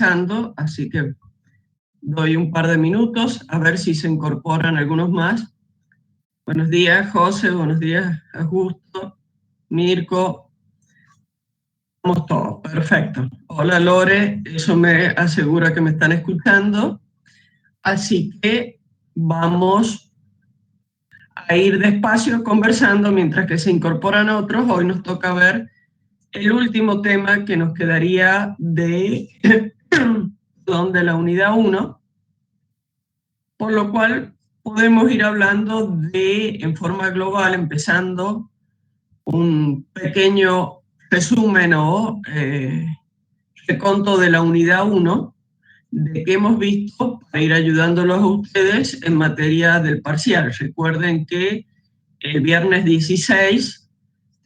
empezando, así que doy un par de minutos a ver si se incorporan algunos más. Buenos días, José, buenos días, Augusto, Mirko. Estamos todos, perfecto. Hola, Lore, eso me asegura que me están escuchando. Así que vamos a ir despacio conversando mientras que se incorporan otros. Hoy nos toca ver el último tema que nos quedaría de la unidad 1, por lo cual podemos ir hablando en forma global, empezando un pequeño resumen o reconto de la unidad 1, de qué hemos visto para ir ayudándolos a ustedes en materia del parcial. Recuerden que el viernes 16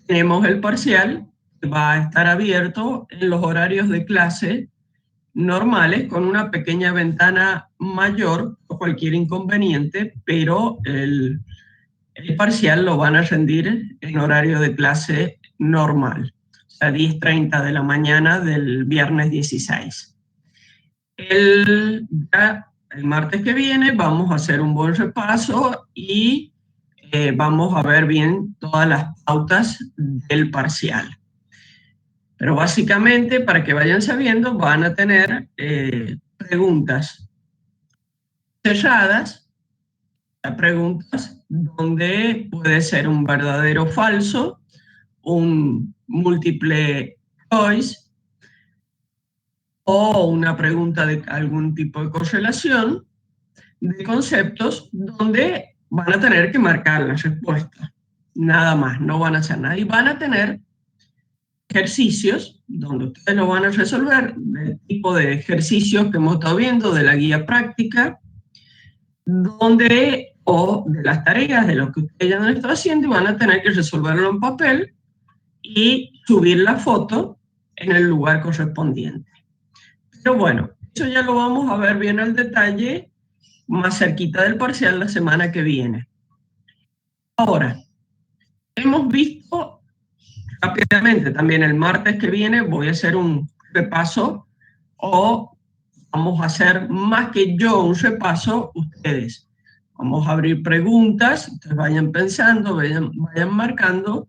tenemos el parcial, que va a estar abierto en los horarios de clase normales, con una pequeña ventana mayor por cualquier inconveniente, pero el parcial lo van a rendir en horario de clase normal, o sea, 10:30 de la mañana del viernes 16. El martes que viene vamos a hacer un buen repaso y vamos a ver bien todas las pautas del parcial. Pero básicamente, para que vayan sabiendo, van a tener preguntas cerradas, preguntas donde puede ser un verdadero o falso, un múltiple choice o una pregunta de algún tipo de correlación de conceptos donde van a tener que marcar la respuesta. Nada más, no van a hacer nada. Y van a tener ejercicios donde ustedes lo van a resolver, del tipo de ejercicios que hemos estado viendo de la guía práctica, o de las tareas de lo que ustedes ya han estado haciendo, y van a tener que resolverlo en papel y subir la foto en el lugar correspondiente. Pero bueno, eso ya lo vamos a ver bien al detalle más cerquita del parcial la semana que viene. Ahora, hemos visto rápidamente también el martes que viene, voy a hacer un repaso, o vamos a hacer más que yo un repaso, ustedes. Vamos a abrir preguntas, ustedes vayan pensando, vayan marcando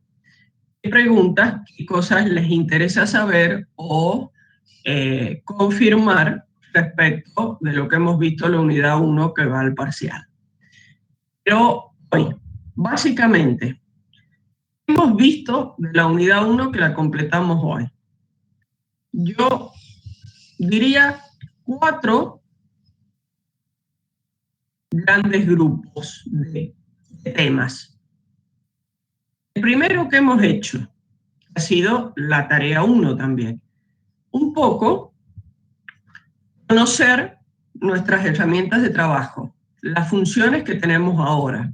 preguntas, qué cosas les interesa saber o confirmar respecto de lo que hemos visto en la unidad 1 que va al parcial. Pero hoy, básicamente, hemos visto de la unidad 1 que la completamos hoy. Yo diría 4 grandes grupos de temas. El primero que hemos hecho ha sido la tarea 1 también. Un poco conocer nuestras herramientas de trabajo, las funciones que tenemos ahora.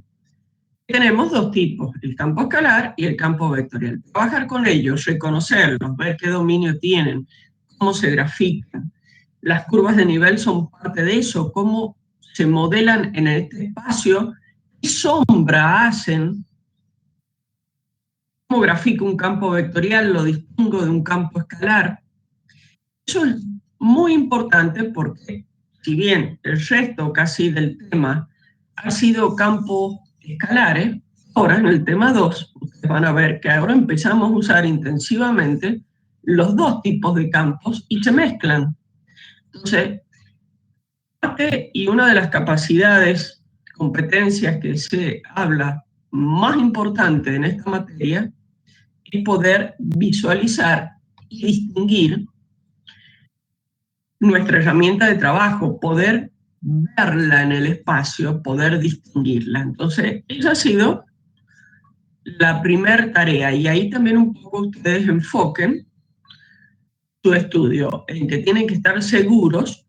Tenemos 2 tipos, el campo escalar y el campo vectorial. Trabajar con ellos, reconocerlos, ver qué dominio tienen, cómo se grafican. Las curvas de nivel son parte de eso, cómo se modelan en este espacio, qué sombra hacen, cómo grafico un campo vectorial, lo distingo de un campo escalar. Eso es muy importante porque, si bien el resto casi del tema ha sido campos escalares, ahora en el tema 2, ustedes van a ver que ahora empezamos a usar intensivamente los 2 tipos de campos y se mezclan. Entonces, y una de las capacidades, competencias que se habla más importante en esta materia es poder visualizar y distinguir nuestra herramienta de trabajo, poder verla en el espacio, poder distinguirla. Entonces, esa ha sido la primera tarea, y ahí también un poco ustedes enfoquen su estudio, en que tienen que estar seguros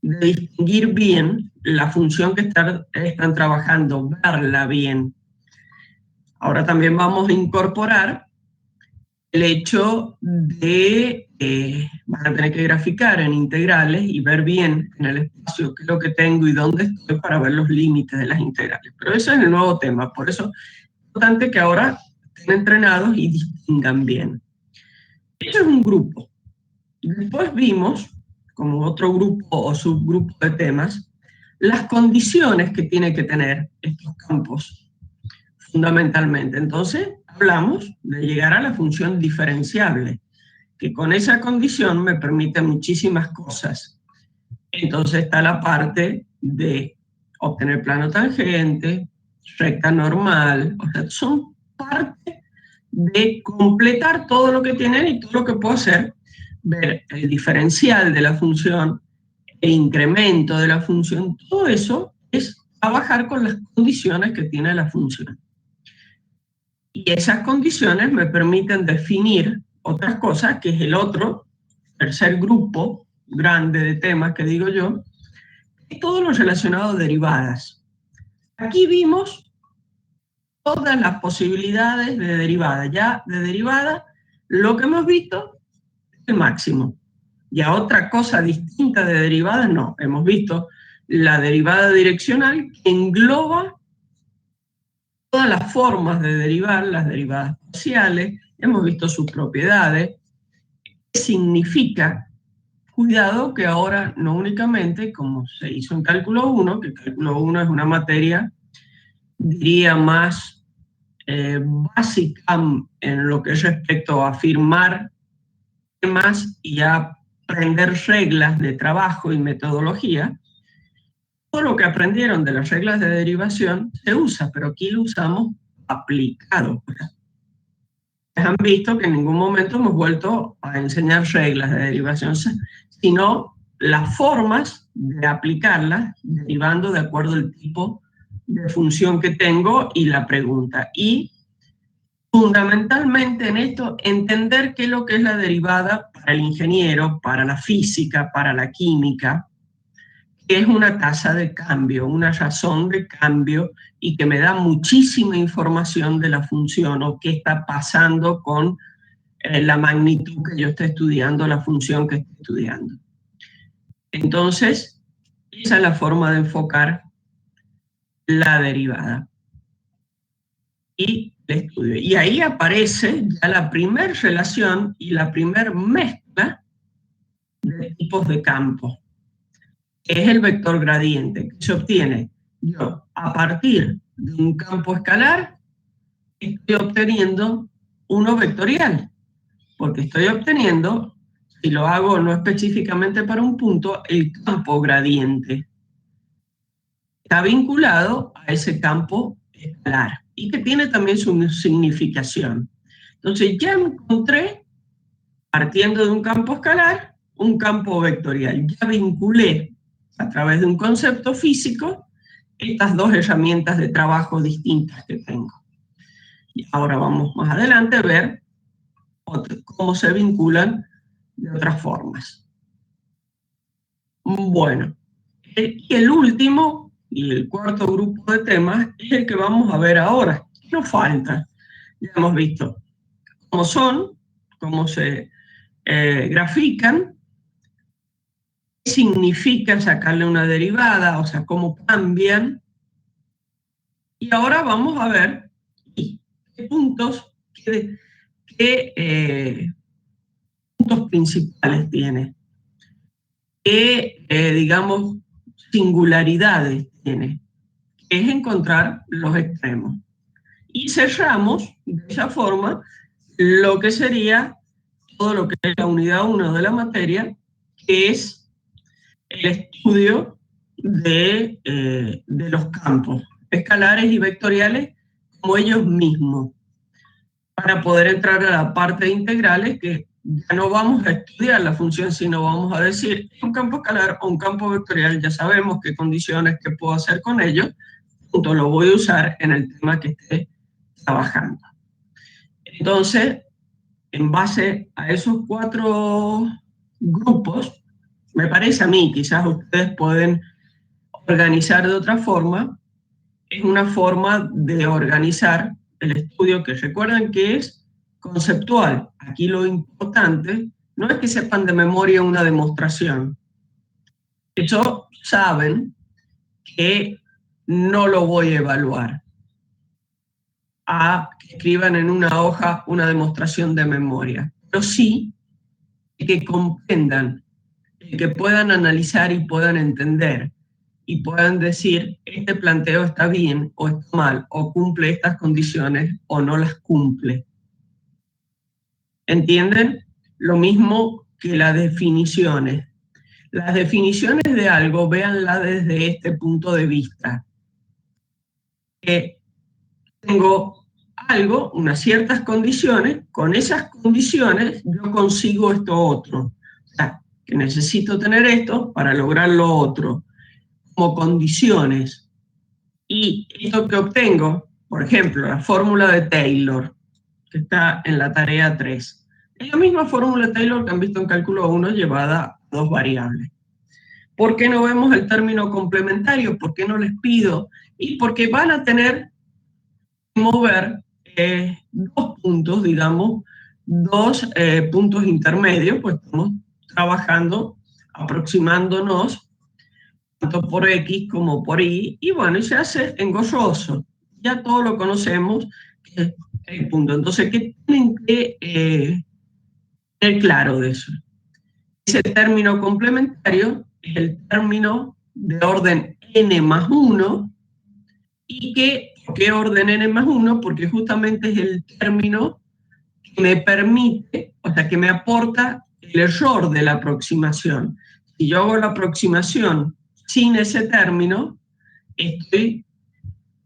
de distinguir bien la función que están trabajando, verla bien. Ahora también vamos a incorporar el hecho de van a tener que graficar en integrales y ver bien en el espacio qué es lo que tengo y dónde estoy para ver los límites de las integrales. Pero eso es el nuevo tema, por eso es importante que ahora estén entrenados y distingan bien. Eso es un grupo. Después vimos como otro grupo o subgrupo de temas, las condiciones que tiene que tener estos campos, fundamentalmente. Entonces, hablamos de llegar a la función diferenciable, que con esa condición me permite muchísimas cosas. Entonces está la parte de obtener plano tangente, recta normal, o sea, son parte de completar todo lo que tienen y todo lo que puedo hacer, ver el diferencial de la función, el incremento de la función, todo eso es trabajar con las condiciones que tiene la función. Y esas condiciones me permiten definir otras cosas, que es el otro, tercer grupo grande de temas que digo yo, es todo lo relacionado a derivadas. Aquí vimos todas las posibilidades de derivada. Ya de derivada, lo que hemos visto es el máximo. Ya otra cosa distinta de derivadas no. Hemos visto la derivada direccional que engloba todas las formas de derivar, las derivadas parciales, hemos visto sus propiedades, qué significa. Cuidado que ahora no únicamente, como se hizo en cálculo 1, que cálculo 1 es una materia, diría, más básica en lo que es respecto a afirmar temas y a aprender reglas de trabajo y metodología. Todo lo que aprendieron de las reglas de derivación se usa, pero aquí lo usamos aplicado. Han visto que en ningún momento hemos vuelto a enseñar reglas de derivación, sino las formas de aplicarlas, derivando de acuerdo al tipo de función que tengo y la pregunta. Y fundamentalmente en esto, entender qué es lo que es la derivada para el ingeniero, para la física, para la química, que es una tasa de cambio, una razón de cambio, y que me da muchísima información de la función o qué está pasando con la magnitud que yo esté estudiando, la función que esté estudiando. Entonces, esa es la forma de enfocar la derivada y el estudio. Y ahí aparece ya la primera relación y la primera mezcla de tipos de campo, que es el vector gradiente, que se obtiene yo a partir de un campo escalar, estoy obteniendo uno vectorial, porque estoy obteniendo, si lo hago no específicamente para un punto, el campo gradiente. Está vinculado a ese campo escalar y que tiene también su significación. Entonces ya encontré, partiendo de un campo escalar, un campo vectorial. Ya vinculé a través de un concepto físico estas dos herramientas de trabajo distintas que tengo. Y ahora vamos más adelante a ver cómo se vinculan de otras formas. Bueno, y el último y el cuarto grupo de temas es el que vamos a ver ahora. ¿Qué nos falta? Ya hemos visto cómo son, cómo se grafican, qué significa sacarle una derivada, o sea, cómo cambian. Y ahora vamos a ver qué puntos, qué puntos principales tiene, qué, digamos, singularidades tiene, que es encontrar los extremos. Y cerramos de esa forma lo que sería todo lo que es la unidad 1 de la materia, que es el estudio de los campos escalares y vectoriales como ellos mismos, para poder entrar a la parte de integrales, que ya no vamos a estudiar la función, sino vamos a decir un campo escalar o un campo vectorial, ya sabemos qué condiciones que puedo hacer con ellos, punto, lo voy a usar en el tema que esté trabajando. Entonces, en base a esos cuatro grupos, me parece a mí, quizás ustedes pueden organizar de otra forma, es una forma de organizar el estudio que recuerden que es conceptual. Aquí lo importante no es que sepan de memoria una demostración. Eso saben que no lo voy a evaluar a que escriban en una hoja una demostración de memoria, pero sí que comprendan que puedan analizar y puedan entender y puedan decir, este planteo está bien o está mal, o cumple estas condiciones o no las cumple. ¿Entienden? Lo mismo que las definiciones. Las definiciones de algo, véanla desde este punto de vista. Tengo algo, unas ciertas condiciones, con esas condiciones yo consigo esto otro. O sea, que necesito tener esto para lograr lo otro, como condiciones. Y esto que obtengo, por ejemplo, la fórmula de Taylor, que está en la tarea 3. Es la misma fórmula de Taylor que han visto en cálculo 1 llevada a dos variables. ¿Por qué no vemos el término complementario? ¿Por qué no les pido? Y porque van a tener que mover dos puntos, digamos, dos puntos intermedios, pues estamos trabajando, aproximándonos tanto por X como por Y, y bueno, y se hace engorroso. Ya todo lo conocemos, que es el punto. Entonces, ¿qué tienen que tener claro de eso? Ese término complementario es el término de orden n más 1, y ¿qué orden n más 1? Porque justamente es el término que me permite, o sea, que me aporta el error de la aproximación. Si yo hago la aproximación sin ese término, estoy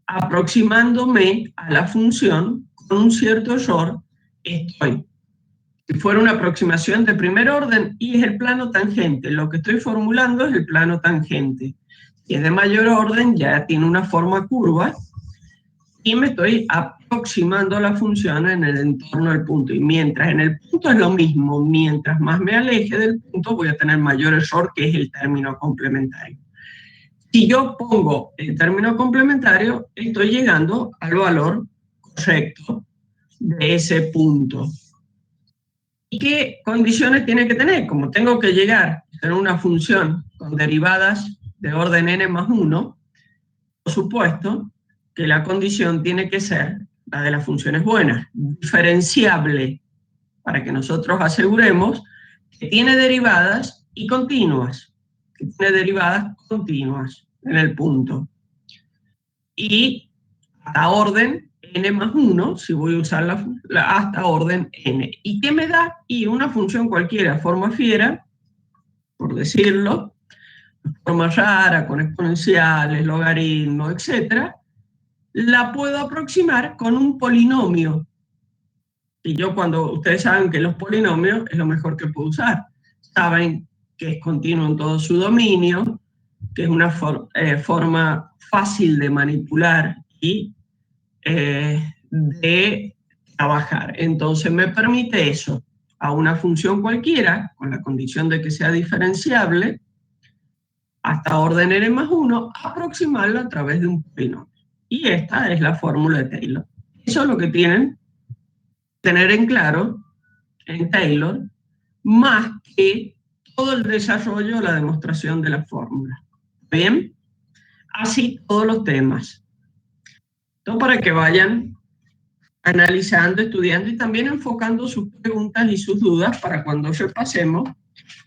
aproximándome a la función con un cierto error. Si fuera una aproximación de primer orden, y es el plano tangente, lo que estoy formulando es el plano tangente. Si es de mayor orden, ya tiene una forma curva, y me estoy aproximando a la función en el entorno del punto. Y mientras en el punto es lo mismo, mientras más me aleje del punto, voy a tener mayor error, que es el término complementario. Si yo pongo el término complementario, estoy llegando al valor correcto de ese punto. ¿Y qué condiciones tiene que tener? Como tengo que llegar a tener una función con derivadas de orden n más 1, por supuesto que la condición tiene que ser la de las funciones buenas, diferenciable, para que nosotros aseguremos que tiene derivadas y continuas, que tiene derivadas continuas en el punto. Y hasta orden n más 1, si voy a usar hasta orden n. ¿Y qué me da? Y una función cualquiera, forma fiera, por decirlo, forma rara, con exponenciales, logaritmos, etc., la puedo aproximar con un polinomio. Y yo, cuando ustedes saben que los polinomios es lo mejor que puedo usar, saben que es continuo en todo su dominio, que es una forma fácil de manipular y de trabajar. Entonces me permite eso, a una función cualquiera, con la condición de que sea diferenciable, hasta orden n más 1, aproximarla a través de un polinomio. Y esta es la fórmula de Taylor. Eso es lo que tienen que tener en claro en Taylor, más que todo el desarrollo, la demostración de la fórmula. ¿Bien? Así todos los temas. Entonces, para que vayan analizando, estudiando y también enfocando sus preguntas y sus dudas para cuando repasemos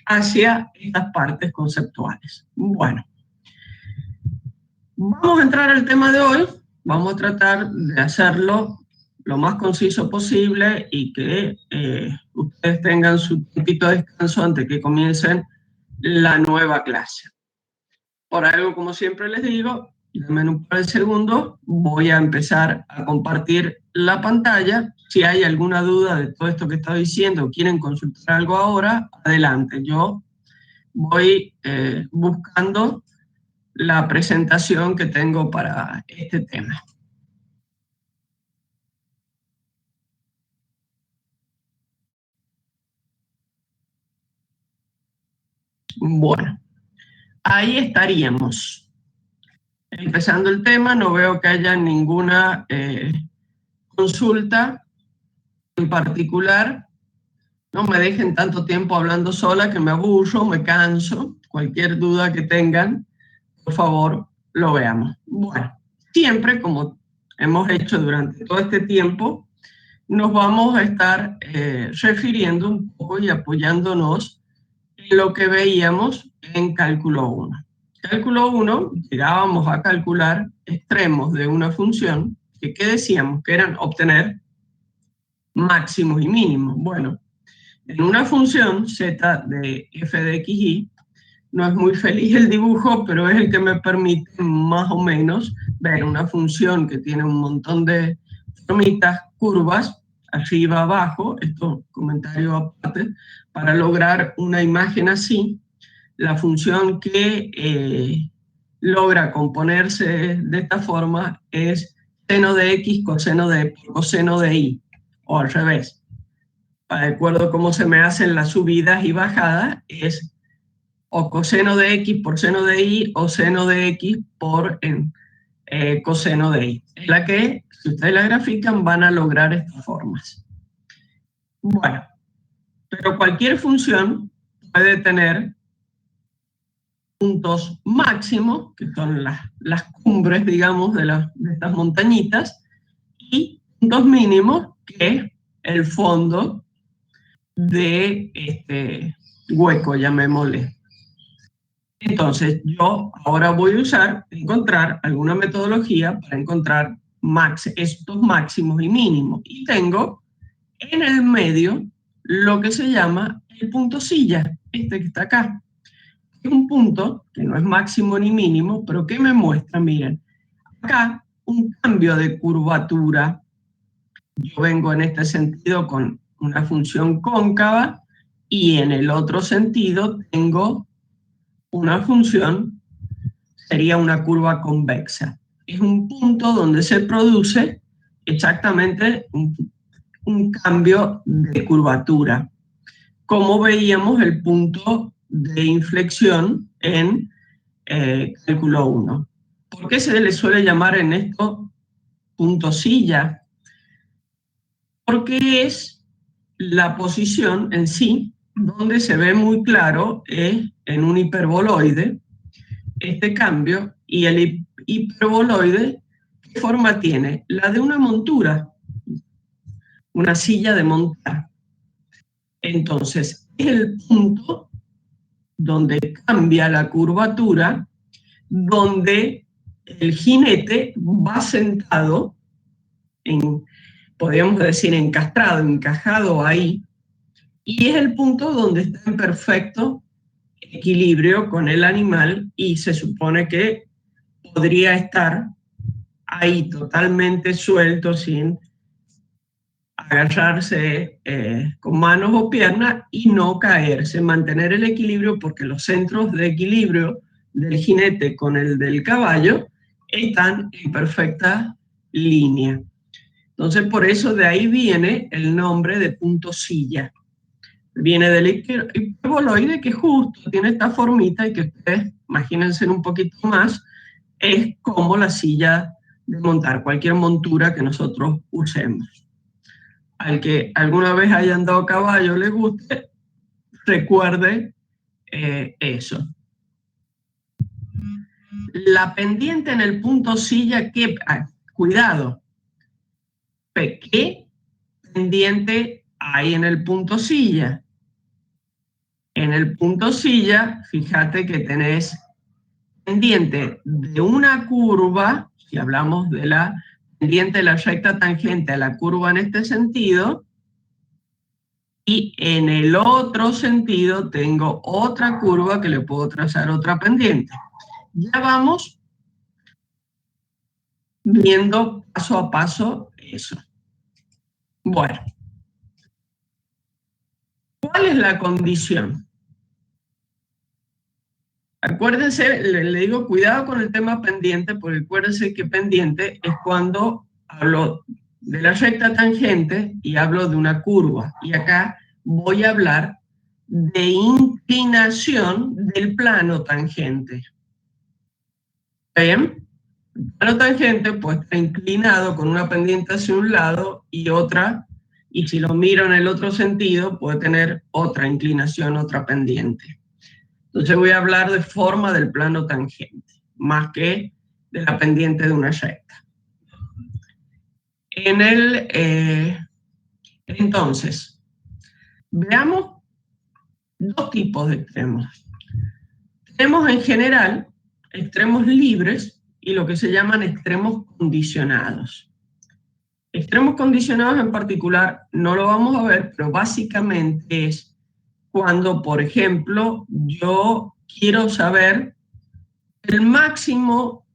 hacia estas partes conceptuales. Bueno, vamos a entrar al tema de hoy. Vamos a tratar de hacerlo lo más conciso posible y que ustedes tengan su tiempito de descanso antes que comiencen la nueva clase. Por algo, como siempre les digo, denme un par de segundos, voy a empezar a compartir la pantalla. Si hay alguna duda de todo esto que estoy diciendo, quieren consultar algo ahora, adelante. Yo voy buscando la presentación que tengo para este tema. Bueno, ahí estaríamos. Empezando el tema, no veo que haya ninguna consulta en particular. No me dejen tanto tiempo hablando sola, que me aburro, me canso. Cualquier duda que tengan, por favor, lo veamos. Bueno, siempre, como hemos hecho durante todo este tiempo, nos vamos a estar refiriendo un poco y apoyándonos lo que veíamos en cálculo 1. Cálculo 1, llegábamos a calcular extremos de una función que, ¿qué decíamos? Que eran obtener máximos y mínimos. Bueno, en una función z de f de x, y, no es muy feliz el dibujo, pero es el que me permite más o menos ver una función que tiene un montón de formitas, curvas, arriba, abajo, esto comentario aparte, para lograr una imagen así, la función que logra componerse de esta forma es seno de x coseno de coseno de y, o al revés. De acuerdo a cómo se me hacen las subidas y bajadas, es o coseno de x por seno de y o seno de x por coseno de y. Es la que, si ustedes la grafican, van a lograr estas formas. Bueno, pero cualquier función puede tener puntos máximos, que son las cumbres, digamos, de estas montañitas, y puntos mínimos, que es el fondo de este hueco, llamémosle. Entonces, yo ahora voy a encontrar alguna metodología para encontrar estos máximos y mínimos. Y tengo en el medio lo que se llama el punto silla, este que está acá. Es un punto que no es máximo ni mínimo, pero que me muestra, miren, acá un cambio de curvatura. Yo vengo en este sentido con una función cóncava y en el otro sentido tengo una función, sería una curva convexa. Es un punto donde se produce exactamente un cambio de curvatura, como veíamos el punto de inflexión en cálculo 1. ¿Por qué se le suele llamar en esto punto silla? Porque es la posición en sí donde se ve muy claro en un hiperboloide este cambio, y el hiperboloide, ¿qué forma tiene? La de una montura, una silla de montar. Entonces, es el punto donde cambia la curvatura, donde el jinete va sentado, podríamos decir encastrado, encajado ahí, y es el punto donde está en perfecto equilibrio con el animal y se supone que podría estar ahí totalmente suelto sin agarrarse con manos o piernas y no caerse, mantener el equilibrio, porque los centros de equilibrio del jinete con el del caballo están en perfecta línea. Entonces, por eso de ahí viene el nombre de punto silla. Viene del hiperboloide, que justo tiene esta formita y que ustedes, imagínense un poquito más, es como la silla de montar, cualquier montura que nosotros usemos. Al que alguna vez haya andado a caballo le guste, recuerde eso. La pendiente en el punto silla, cuidado, ¿qué pendiente hay en el punto silla? En el punto silla, fíjate que tenés pendiente de una curva, si hablamos de la pendiente de la recta tangente a la curva en este sentido, y en el otro sentido tengo otra curva que le puedo trazar otra pendiente. Ya vamos viendo paso a paso eso. Bueno, ¿cuál es la condición? Acuérdense, le digo cuidado con el tema pendiente, porque acuérdense que pendiente es cuando hablo de la recta tangente y hablo de una curva. Y acá voy a hablar de inclinación del plano tangente. ¿Bien? El plano tangente pues está inclinado con una pendiente hacia un lado y otra, y si lo miro en el otro sentido, puede tener otra inclinación, otra pendiente. Entonces voy a hablar de forma del plano tangente, más que de la pendiente de una recta. Entonces, veamos dos tipos de extremos. Tenemos en general extremos libres y lo que se llaman extremos condicionados. Extremos condicionados en particular no lo vamos a ver, pero básicamente es cuando, por ejemplo, yo quiero saber el máximo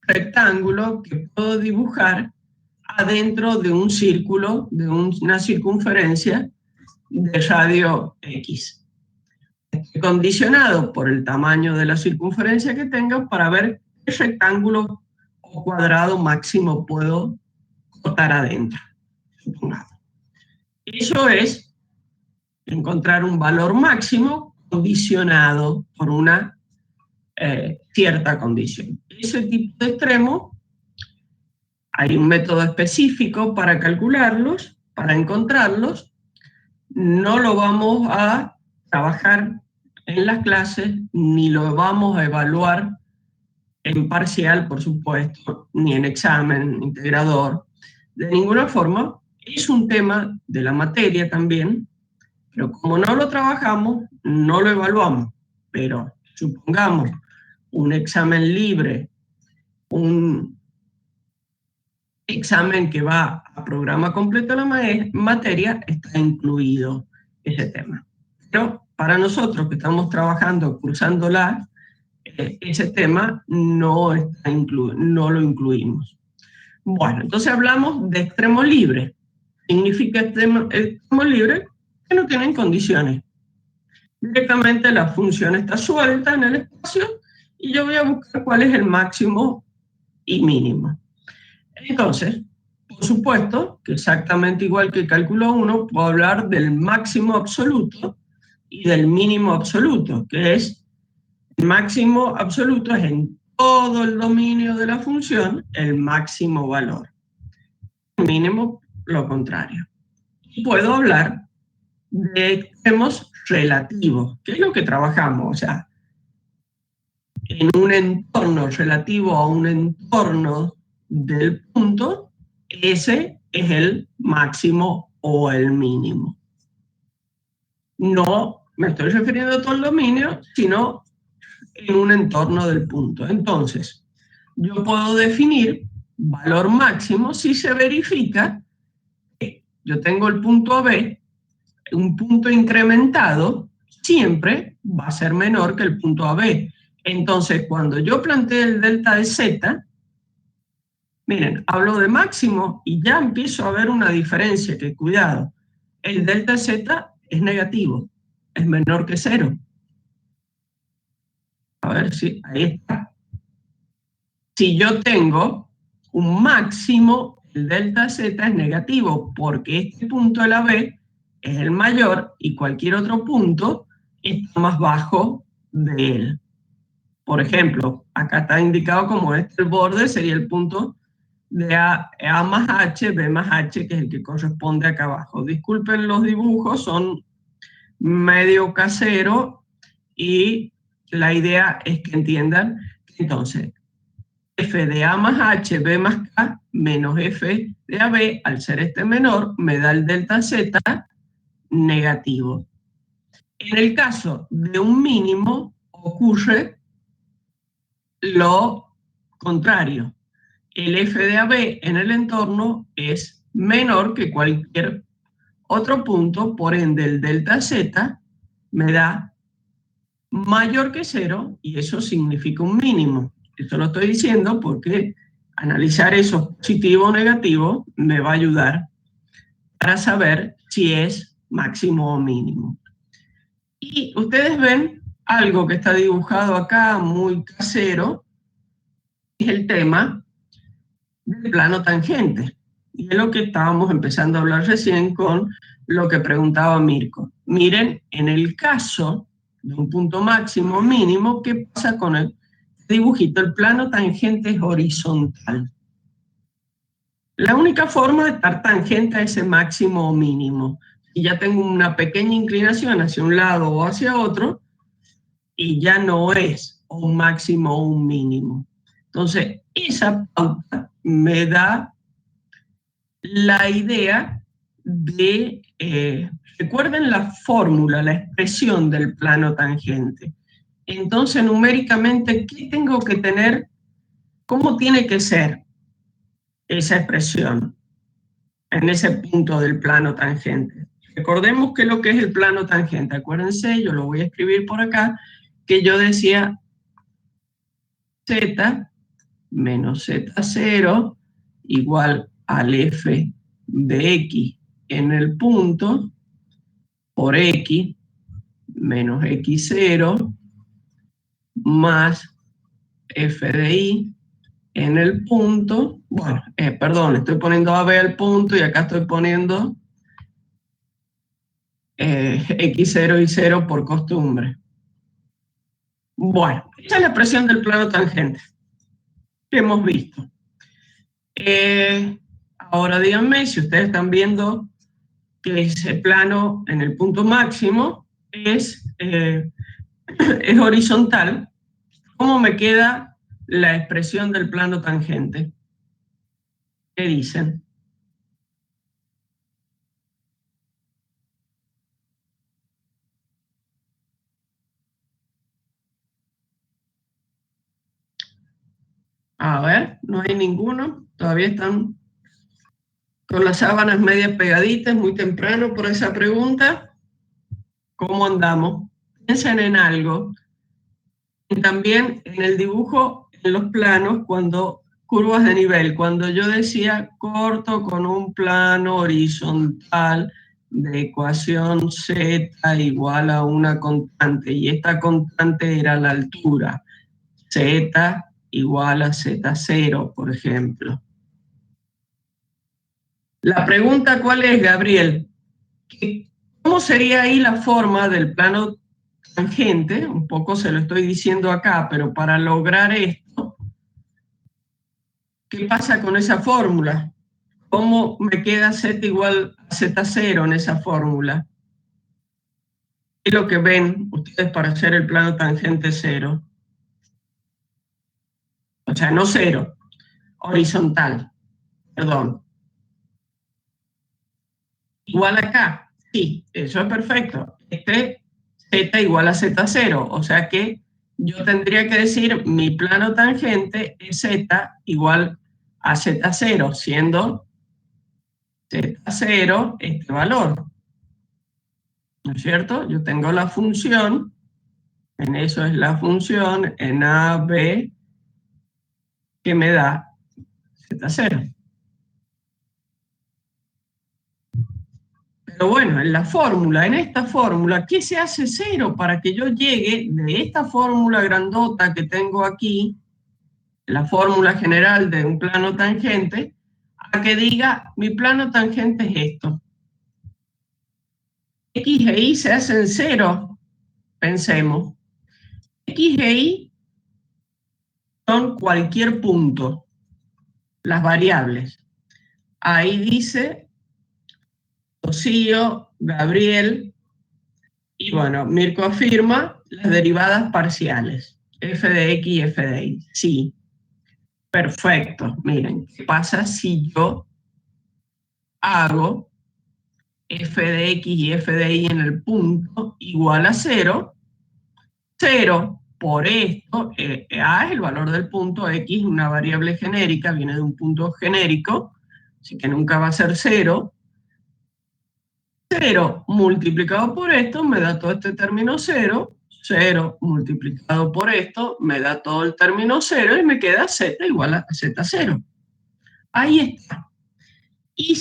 rectángulo que puedo dibujar adentro de un círculo, de una circunferencia de radio X. Estoy condicionado por el tamaño de la circunferencia que tenga para ver qué rectángulo o cuadrado máximo puedo cortar adentro. Eso es encontrar un valor máximo condicionado por una cierta condición. Ese tipo de extremo, hay un método específico para calcularlos, para encontrarlos. No lo vamos a trabajar en las clases, ni lo vamos a evaluar en parcial, por supuesto, ni en examen integrador. De ninguna forma, es un tema de la materia también, pero como no lo trabajamos, no lo evaluamos. Pero supongamos un examen libre, un examen que va a programa completo de la materia, está incluido ese tema. Pero para nosotros que estamos trabajando, cursándola, ese tema no lo incluimos. Bueno, entonces hablamos de extremo libre. Significa extremo libre que no tienen condiciones. Directamente la función está suelta en el espacio y yo voy a buscar cuál es el máximo y mínimo. Entonces, por supuesto, que exactamente igual que cálculo 1, puedo hablar del máximo absoluto y del mínimo absoluto, que es el máximo absoluto es en todo el dominio de la función el máximo valor. El mínimo, lo contrario. Y puedo hablar de extremos relativos, que es lo que trabajamos, o sea, en un entorno relativo a un entorno del punto, ese es el máximo o el mínimo. No me estoy refiriendo a todo el dominio, sino en un entorno del punto. Entonces, yo puedo definir valor máximo si se verifica que yo tengo el punto AB, un punto incrementado siempre va a ser menor que el punto AB. Entonces, cuando yo planteé el delta de Z, miren, hablo de máximo y ya empiezo a ver una diferencia, que cuidado, el delta de Z es negativo, es menor que 0. A ver si, ahí está. Si yo tengo un máximo, el delta Z es negativo, porque este punto de la B es el mayor y cualquier otro punto está más bajo de él. Por ejemplo, acá está indicado como el borde sería el punto de A más H, B más H, que es el que corresponde acá abajo. Disculpen los dibujos, son medio casero y la idea es que entiendan que entonces f de A más H, B más K, menos f de AB, al ser este menor, me da el delta Z negativo. En el caso de un mínimo, ocurre lo contrario. El f de AB en el entorno es menor que cualquier otro punto, por ende el delta Z me da mayor que 0 y eso significa un mínimo. Esto lo estoy diciendo porque analizar eso positivo o negativo me va a ayudar para saber si es máximo o mínimo. Y ustedes ven algo que está dibujado acá, muy casero, es el tema del plano tangente. Y es lo que estábamos empezando a hablar recién con lo que preguntaba Mirko. Miren, en el caso de un punto máximo o mínimo, ¿qué pasa con el dibujito? El plano tangente es horizontal. La única forma de estar tangente a ese máximo o mínimo, y ya tengo una pequeña inclinación hacia un lado o hacia otro, y ya no es un máximo o un mínimo. Entonces, esa pauta me da la idea de, recuerden la fórmula, la expresión del plano tangente. Entonces, numéricamente, ¿qué tengo que tener? ¿Cómo tiene que ser esa expresión en ese punto del plano tangente? Recordemos que lo que es el plano tangente, acuérdense, yo lo voy a escribir por acá, que yo decía z menos z0 igual al f de x en el punto por x menos x0 más f de y en el punto, bueno, perdón, estoy poniendo a b al punto y acá estoy poniendo x0 y 0 por costumbre. Bueno, esa es la expresión del plano tangente que hemos visto. Ahora díganme si ustedes están viendo que ese plano en el punto máximo es horizontal. ¿Cómo me queda la expresión del plano tangente? ¿Qué dicen? A ver, no hay ninguno. Todavía están con las sábanas medias pegaditas, muy temprano por esa pregunta. ¿Cómo andamos? Piensen en algo. Y también en el dibujo, en los planos, cuando curvas de nivel, cuando yo decía corto con un plano horizontal de ecuación z igual a una constante, y esta constante era la altura, z igual a z0, por ejemplo. La pregunta, ¿cuál es, Gabriel? ¿Cómo sería ahí la forma del plano tangente? Un poco se lo estoy diciendo acá, pero para lograr esto, ¿qué pasa con esa fórmula? ¿Cómo me queda z igual a z0 en esa fórmula? ¿Qué es lo que ven ustedes para hacer el plano tangente 0? O sea, no 0, horizontal, perdón. Igual acá, sí, eso es perfecto. Z igual a z0, o sea que yo tendría que decir mi plano tangente es z igual a z0, siendo z0 este valor, ¿no es cierto? Yo tengo la función, en eso es la función en AB que me da z0. Pero bueno, en la fórmula, en esta fórmula, ¿qué se hace 0 para que yo llegue de esta fórmula grandota que tengo aquí, la fórmula general de un plano tangente, a que diga mi plano tangente es esto? X e Y se hacen 0, pensemos. X e Y son cualquier punto, las variables. Ahí dice Rocío, Gabriel, y bueno, Mirko afirma las derivadas parciales, f de x y f de y. Sí, perfecto. Miren, ¿qué pasa si yo hago f de x y f de y en el punto igual a 0? 0 por esto, a es el valor del punto, x es una variable genérica, viene de un punto genérico, así que nunca va a ser 0. 0 multiplicado por esto me da todo este término 0, 0 multiplicado por esto me da todo el término 0 y me queda z igual a z0. Ahí está. Y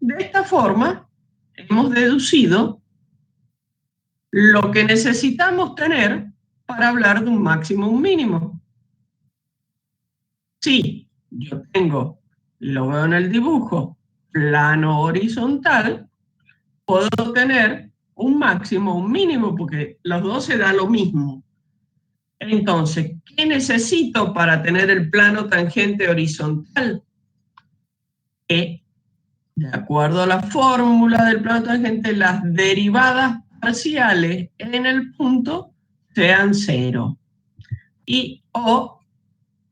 de esta forma hemos deducido lo que necesitamos tener para hablar de un máximo o un mínimo. Si yo tengo, lo veo en el dibujo, plano horizontal, puedo tener un máximo o un mínimo, porque los dos se da lo mismo. Entonces, ¿qué necesito para tener el plano tangente horizontal? Que, de acuerdo a la fórmula del plano tangente, las derivadas parciales en el punto sean 0. Y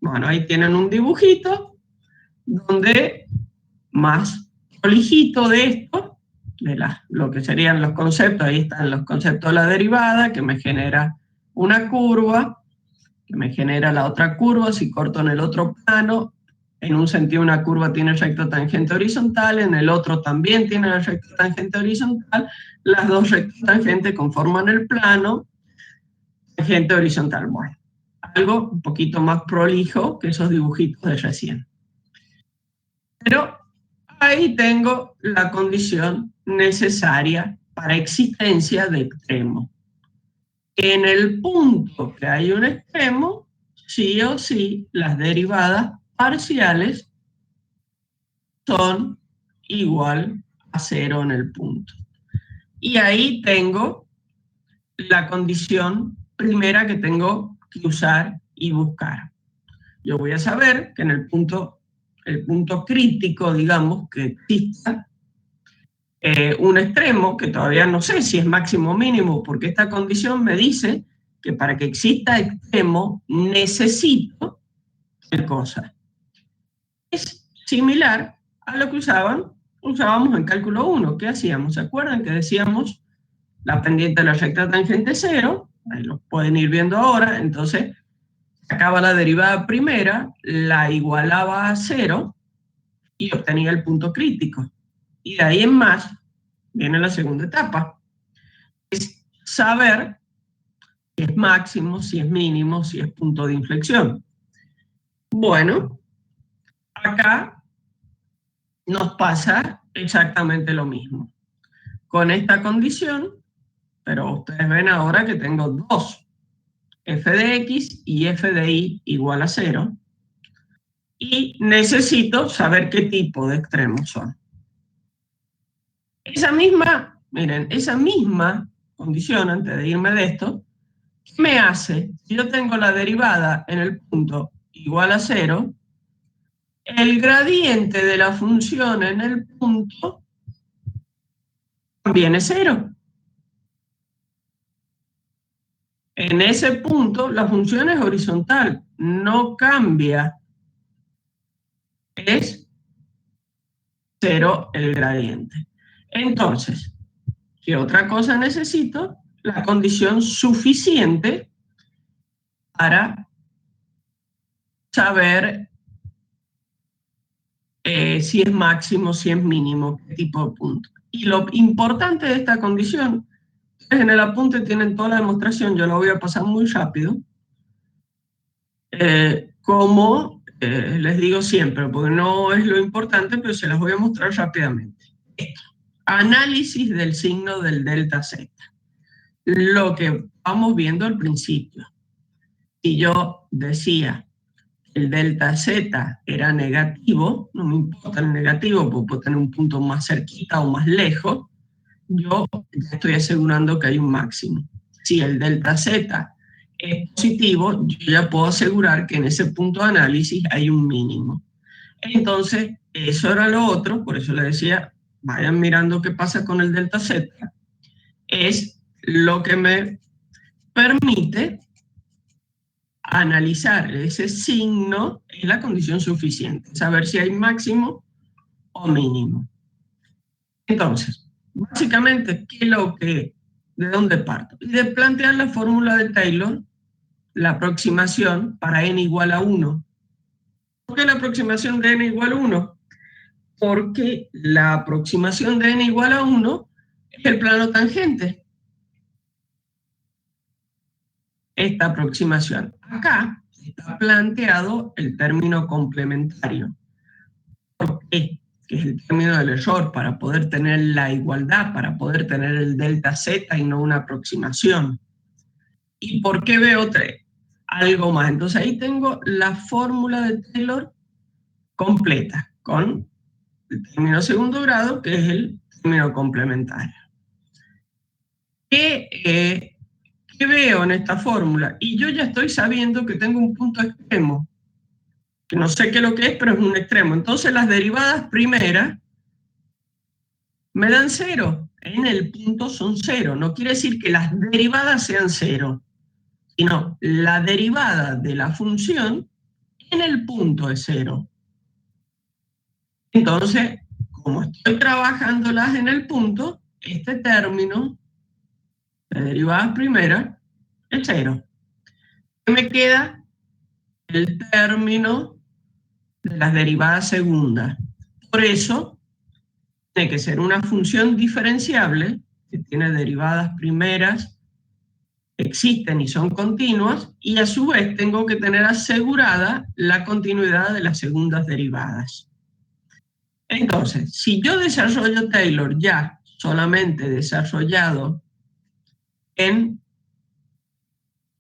bueno, ahí tienen un dibujito donde más prolijito de esto, de lo que serían los conceptos. Ahí están los conceptos de la derivada, que me genera una curva, que me genera la otra curva. Si corto en el otro plano, en un sentido una curva tiene recta tangente horizontal, en el otro también tiene recta tangente horizontal. Las dos rectas tangentes conforman el plano tangente horizontal. Bueno, algo un poquito más prolijo que esos dibujitos de recién. Pero ahí tengo la condición necesaria para existencia de extremo. En el punto que hay un extremo, sí o sí, las derivadas parciales son igual a 0 en el punto. Y ahí tengo la condición primera que tengo que usar y buscar. Yo voy a saber que en el punto crítico, digamos, que exista un extremo, que todavía no sé si es máximo o mínimo, porque esta condición me dice que para que exista extremo necesito tal cosa. Es similar a lo que usábamos en cálculo 1. ¿Qué hacíamos? ¿Se acuerdan que decíamos la pendiente de la recta tangente 0? Ahí lo pueden ir viendo ahora. Entonces, sacaba la derivada primera, la igualaba a 0 y obtenía el punto crítico. Y de ahí en más viene la segunda etapa. Es saber si es máximo, si es mínimo, si es punto de inflexión. Bueno, acá nos pasa exactamente lo mismo. Con esta condición, pero ustedes ven ahora que tengo dos, f de x y f de y igual a 0. Y necesito saber qué tipo de extremos son. Miren, esa misma condición, antes de irme de esto, ¿qué me hace? Si yo tengo la derivada en el punto igual a 0, el gradiente de la función en el punto también es 0. En ese punto la función es horizontal, no cambia. Es 0 el gradiente. Entonces, ¿qué otra cosa necesito? La condición suficiente para saber si es máximo, si es mínimo, qué tipo de punto. Y lo importante de esta condición, en el apunte tienen toda la demostración, yo lo voy a pasar muy rápido, como les digo siempre, porque no es lo importante, pero se las voy a mostrar rápidamente. Análisis del signo del delta Z. Lo que vamos viendo al principio. Si yo decía el delta Z era negativo, no me importa el negativo, porque puedo tener un punto más cerquita o más lejos, yo ya estoy asegurando que hay un máximo. Si el delta Z es positivo, yo ya puedo asegurar que en ese punto de análisis hay un mínimo. Entonces, eso era lo otro, por eso les decía, vayan mirando qué pasa con el delta Z, es lo que me permite analizar ese signo en la condición suficiente, saber si hay máximo o mínimo. Entonces, básicamente, ¿de dónde parto? Y de plantear la fórmula de Taylor, la aproximación para n igual a 1. ¿Por qué la aproximación de n igual a 1? Porque la aproximación de n igual a 1 es el plano tangente. Esta aproximación. Acá está planteado el término complementario. ¿Por qué? Que es el término del error, para poder tener la igualdad, para poder tener el delta Z y no una aproximación. ¿Y por qué veo algo más? Entonces ahí tengo la fórmula de Taylor completa, con el término segundo grado, que es el término complementario. ¿Qué veo en esta fórmula? Y yo ya estoy sabiendo que tengo un punto extremo, que no sé qué es lo que es, pero es un extremo. Entonces las derivadas primeras me dan 0. En el punto son 0. No quiere decir que las derivadas sean 0, sino la derivada de la función en el punto es 0. Entonces, como estoy trabajándolas en el punto, este término de derivadas primeras es 0. Me queda el término de las derivadas segundas. Por eso, tiene que ser una función diferenciable que tiene derivadas primeras, existen y son continuas, y a su vez tengo que tener asegurada la continuidad de las segundas derivadas. Entonces, si yo desarrollo Taylor ya solamente desarrollado en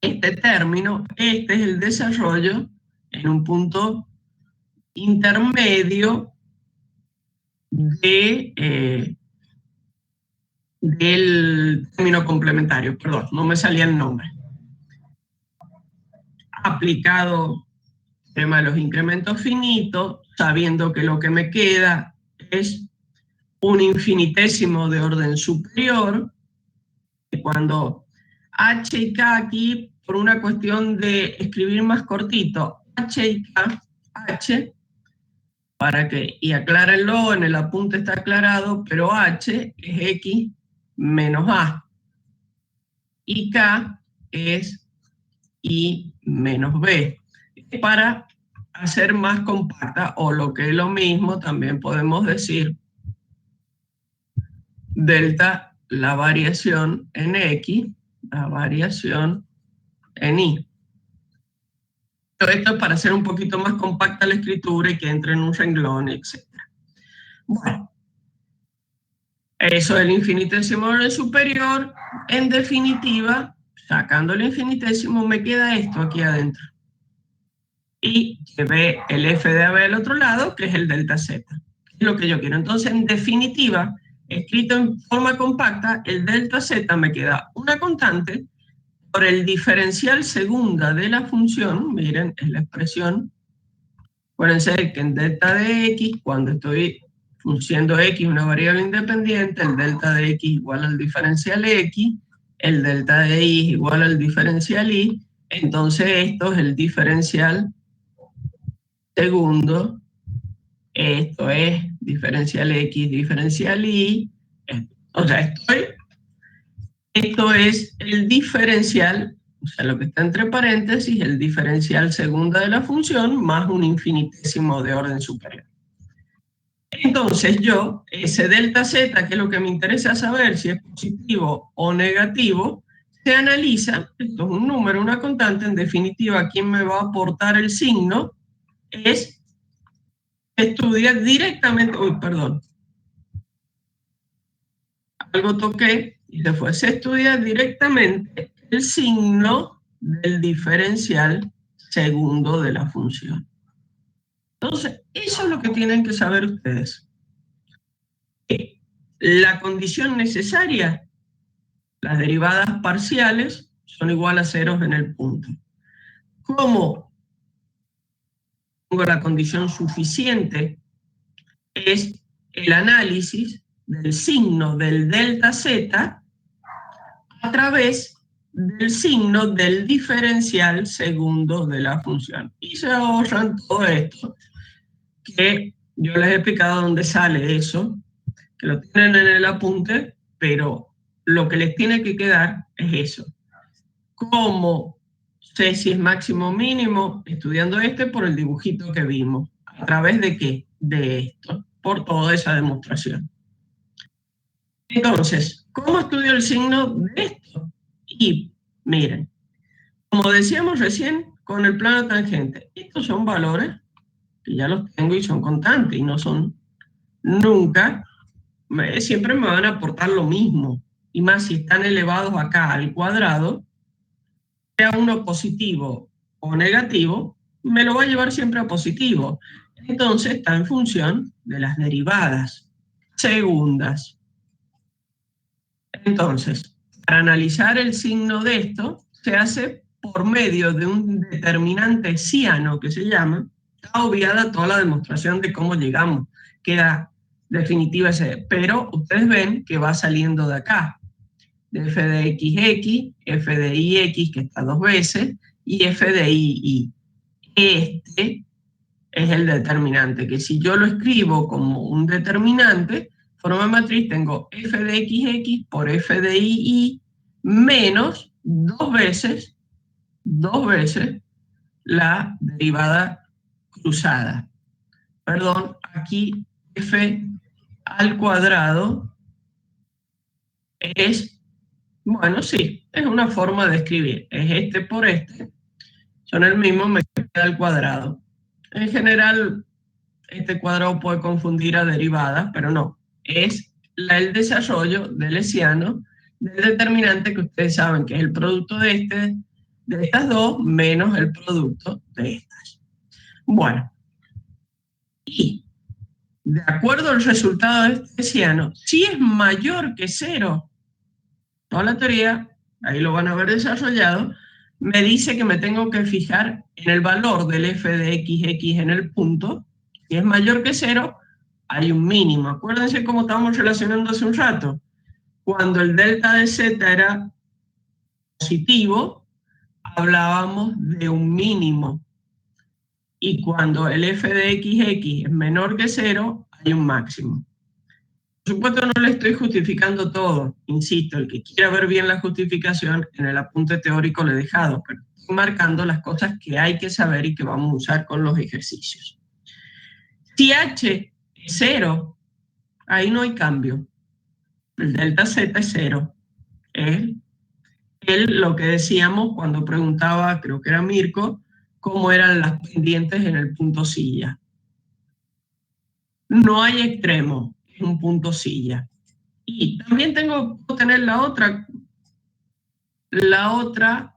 este término, este es el desarrollo en un punto intermedio del término complementario. Perdón, no me salía el nombre. Aplicado el tema de los incrementos finitos, sabiendo que lo que me queda es un infinitésimo de orden superior, y cuando h y k aquí, por una cuestión de escribir más cortito, h y k, h, para que, y aclárenlo, en el apunte está aclarado, pero h es x menos a, y k es y menos b. Para hacer más compacta, o lo que es lo mismo, también podemos decir delta la variación en x, la variación en y. Todo esto es para hacer un poquito más compacta la escritura y que entre en un renglón, etc. Bueno, eso del infinitésimo orden superior, en definitiva, sacando el infinitésimo, me queda esto aquí adentro. Y llevé el f de AB al otro lado, que es el delta z. Es lo que yo quiero. Entonces, en definitiva, escrito en forma compacta, el delta z me queda una constante por el diferencial segunda de la función. Miren, es la expresión. Acuérdense que en delta de x, cuando estoy siendo x una variable independiente, el delta de x igual al diferencial x, el delta de y igual al diferencial y, entonces esto es el diferencial segundo, esto es diferencial x, diferencial y, o sea, esto es el diferencial, o sea, lo que está entre paréntesis, el diferencial segunda de la función más un infinitésimo de orden superior. Entonces yo, ese delta z, que es lo que me interesa saber si es positivo o negativo, se analiza, esto es un número, una constante, en definitiva, quien me va a aportar el signo es estudiar directamente, uy, perdón, algo toqué y se fue, se estudia directamente el signo del diferencial segundo de la función. Entonces, eso es lo que tienen que saber ustedes. La condición necesaria, las derivadas parciales son igual a ceros en el punto. ¿Cómo tengo la condición suficiente? Es el análisis del signo del delta z a través del signo del diferencial segundo de la función. Y se ahorran todo esto, que yo les he explicado dónde sale eso, que lo tienen en el apunte, pero lo que les tiene que quedar es eso. ¿Cómo sé si es máximo o mínimo? Estudiando por el dibujito que vimos. ¿A través de qué? De esto, por toda esa demostración. Entonces, ¿cómo estudio el signo de esto? Y miren, como decíamos recién, con el plano tangente, estos son valores que ya los tengo y son constantes y no son nunca, siempre me van a aportar lo mismo. Y más si están elevados acá al cuadrado, sea uno positivo o negativo, me lo va a llevar siempre a positivo. Entonces está en función de las derivadas segundas. Entonces, para analizar el signo de esto, se hace por medio de un determinante ciano que se llama, está obviada toda la demostración de cómo llegamos, queda definitiva ese, pero ustedes ven que va saliendo de acá, de f de x, f de y, que está dos veces, y f de y. Este es el determinante, que si yo lo escribo como un determinante, forma matriz tengo f de xx por f de y menos dos veces la derivada cruzada. Perdón, aquí f al cuadrado es, bueno, sí, es una forma de escribir. Es este por este, son el mismo, me queda al cuadrado. En general, este cuadrado puede confundir a derivadas, pero no. Es el desarrollo del hessiano del determinante que ustedes saben que es el producto de estas dos menos el producto de estas. Bueno, y de acuerdo al resultado de este hessiano, si es mayor que cero, toda la teoría, ahí lo van a ver desarrollado, me dice que me tengo que fijar en el valor del f de xx en el punto. Si es mayor que cero, hay un mínimo. Acuérdense cómo estábamos relacionando hace un rato. Cuando el delta de z era positivo, hablábamos de un mínimo. Y cuando el f de xx es menor que cero, hay un máximo. Por supuesto, no le estoy justificando todo. Insisto, el que quiera ver bien la justificación, en el apunte teórico le he dejado, pero estoy marcando las cosas que hay que saber y que vamos a usar con los ejercicios. Si h es cero, ahí no hay cambio. El delta z es cero. Es lo que decíamos cuando preguntaba, creo que era Mirko, cómo eran las pendientes en el punto silla. No hay extremo, es un punto silla. Y también puedo tener la otra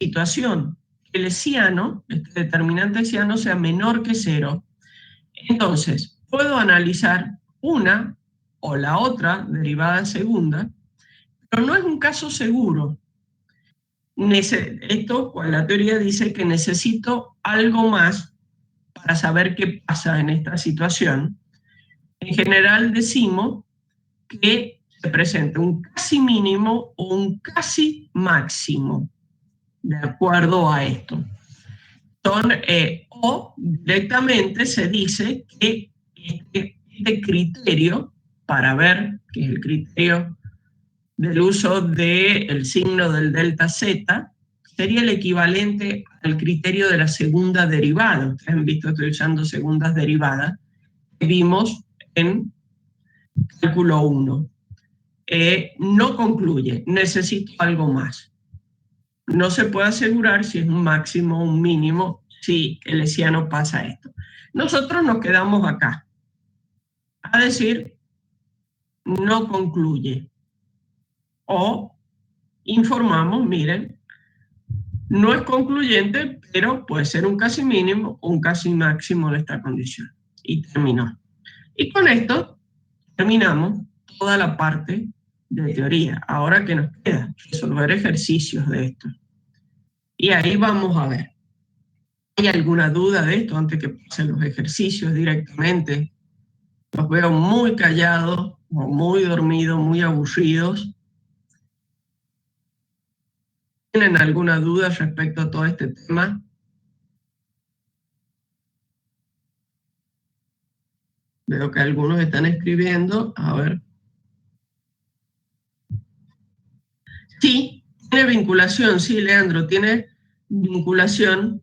situación, que el hessiano, este determinante hessiano, sea menor que cero. Entonces, puedo analizar una o la otra derivada segunda, pero no es un caso seguro. Esto, la teoría dice que necesito algo más para saber qué pasa en esta situación. En general decimos que se presenta un casi mínimo o un casi máximo, de acuerdo a esto. O directamente se dice que este criterio, para ver, que es el criterio del uso del signo del delta z, sería el equivalente al criterio de la segunda derivada. Ustedes han visto, estoy usando segundas derivadas, que vimos en cálculo 1. No concluye, necesito algo más. No se puede asegurar si es un máximo o un mínimo, si el hessiano pasa esto. Nosotros nos quedamos acá, a decir, no concluye. O informamos, miren, no es concluyente, pero puede ser un casi mínimo o un casi máximo de esta condición. Y terminó. Y con esto terminamos toda la parte de teoría. Ahora, ¿qué nos queda? Resolver ejercicios de esto. Y ahí vamos a ver. ¿Hay alguna duda de esto antes que pasen los ejercicios directamente? Los veo muy callados, o muy dormidos, muy aburridos. ¿Tienen alguna duda respecto a todo este tema? Veo que algunos están escribiendo. A ver. Sí, tiene vinculación, sí, Leandro, tiene vinculación.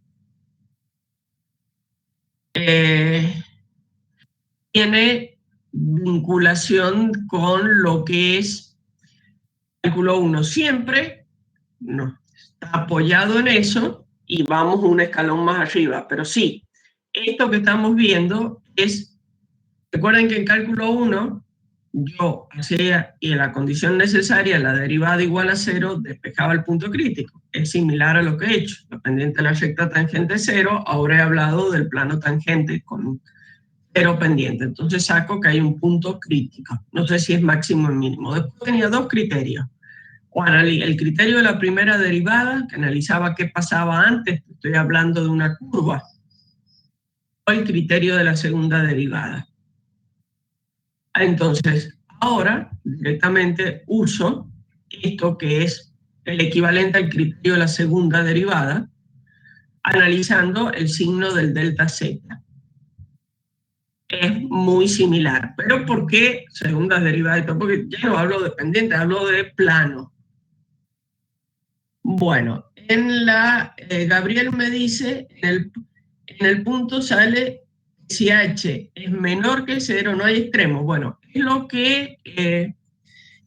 Tiene vinculación con lo que es cálculo 1. Siempre no, está apoyado en eso y vamos un escalón más arriba. Pero sí, esto que estamos viendo es, recuerden que en cálculo 1 yo hacía y en la condición necesaria, la derivada igual a 0, despejaba el punto crítico. Es similar a lo que he hecho. La pendiente de la recta tangente 0, ahora he hablado del plano tangente con 0 pendiente. Entonces saco que hay un punto crítico. No sé si es máximo o mínimo. Después tenía dos criterios. O el criterio de la primera derivada, que analizaba qué pasaba antes, estoy hablando de una curva. O el criterio de la segunda derivada. Entonces, ahora directamente uso esto que es el equivalente al criterio de la segunda derivada, analizando el signo del delta Z. Es muy similar. ¿Pero por qué segundas derivadas? Porque ya no hablo de pendiente, hablo de plano. Bueno, Gabriel me dice, en el punto sale si h es menor que 0, no hay extremo. Bueno, es lo que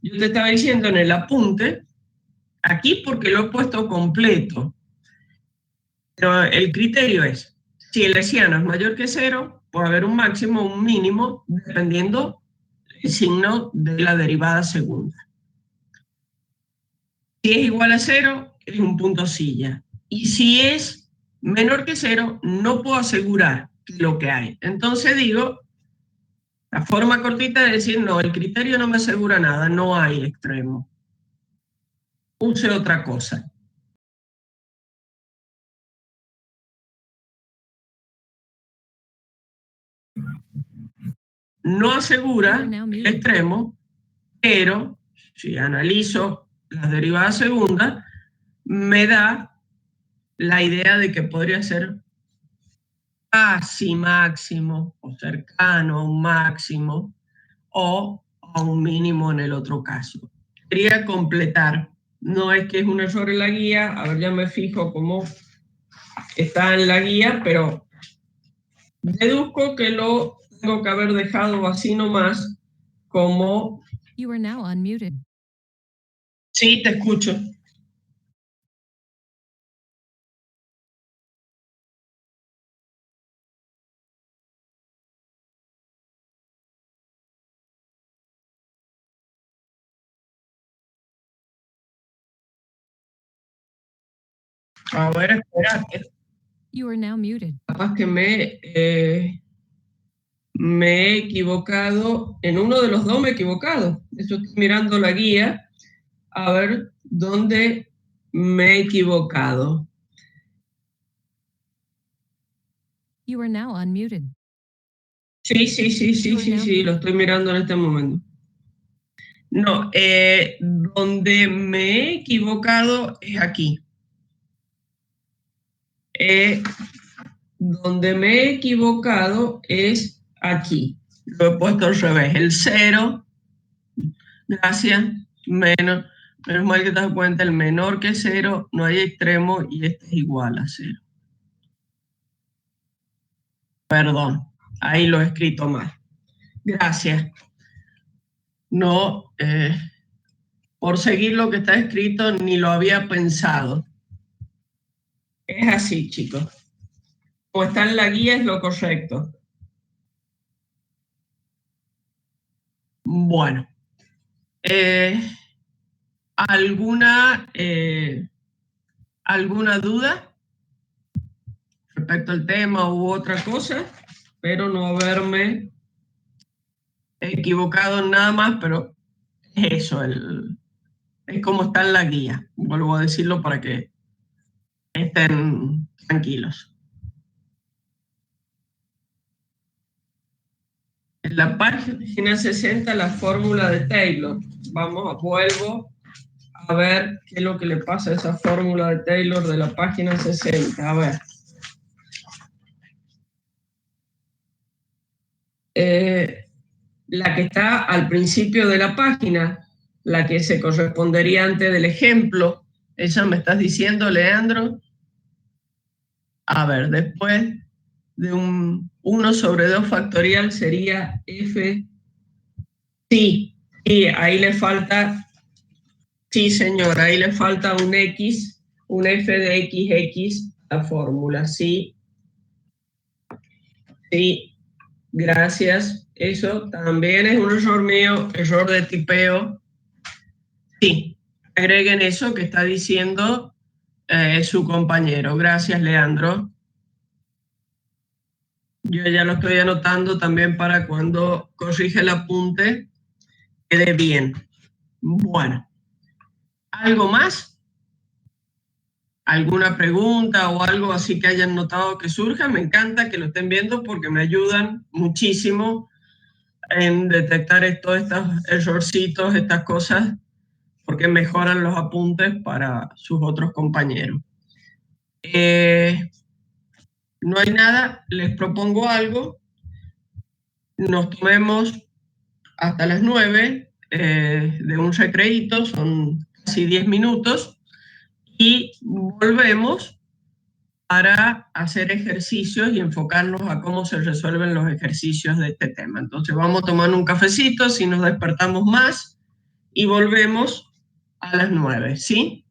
yo te estaba diciendo en el apunte, aquí porque lo he puesto completo. Pero el criterio es, si el hessiano es mayor que 0, puede haber un máximo o un mínimo, dependiendo del signo de la derivada segunda. Si es igual a 0, es un punto silla. Y si es menor que 0, no puedo asegurar lo que hay. Entonces digo, la forma cortita de decir, no, el criterio no me asegura nada, no hay extremo. Use otra cosa. No asegura el extremo, pero si analizo las derivadas segundas, me da la idea de que podría ser casi máximo o cercano a un máximo o a un mínimo en el otro caso. Quería completar, no es que es un error en la guía, a ver, ya me fijo cómo está en la guía, pero deduzco que lo tengo que haber dejado así nomás como... You are now unmuted. Sí, te escucho. A ver, espérate. You are now muted. Capaz que me he equivocado, en uno de los dos me he equivocado. Eso estoy mirando la guía, a ver dónde me he equivocado. You are now unmuted. Sí, lo estoy mirando en este momento. No, donde me he equivocado es aquí. Donde me he equivocado es aquí. Lo he puesto al revés. El 0, gracias, menos mal que te das cuenta, el menor que 0, no hay extremo y este es igual a 0. Perdón, ahí lo he escrito mal. Gracias. No, por seguir lo que está escrito, ni lo había pensado. Es así, chicos. Como está en la guía, es lo correcto. Bueno. ¿Alguna duda respecto al tema u otra cosa? Espero no haberme equivocado en nada más, pero es eso, es como está en la guía. Vuelvo a decirlo para que estén tranquilos. En la página 60, la fórmula de Taylor. Vuelvo a ver qué es lo que le pasa a esa fórmula de Taylor de la página 60. A ver. La que está al principio de la página, la que se correspondería antes del ejemplo, ¿esa me estás diciendo, Leandro? A ver, después de un 1 sobre 2 factorial sería f. Sí, y ahí le falta, sí señor, ahí le falta un x, un f de xx, la fórmula, sí. Sí, gracias. Eso también es un error mío, error de tipeo. Sí, agreguen eso que está diciendo su compañero. Gracias, Leandro. Yo ya lo estoy anotando también para cuando corrige el apunte quede bien. Bueno, ¿algo más? ¿Alguna pregunta o algo así que hayan notado que surja? Me encanta que lo estén viendo porque me ayudan muchísimo en detectar estos errorcitos, estas cosas, porque mejoran los apuntes para sus otros compañeros. no hay nada, les propongo algo, nos tomemos hasta las 9 de un recreíto, son casi 10 minutos, y volvemos para hacer ejercicios y enfocarnos a cómo se resuelven los ejercicios de este tema. Entonces vamos tomando un cafecito, si nos despertamos más, y volvemos a las 9, ¿sí?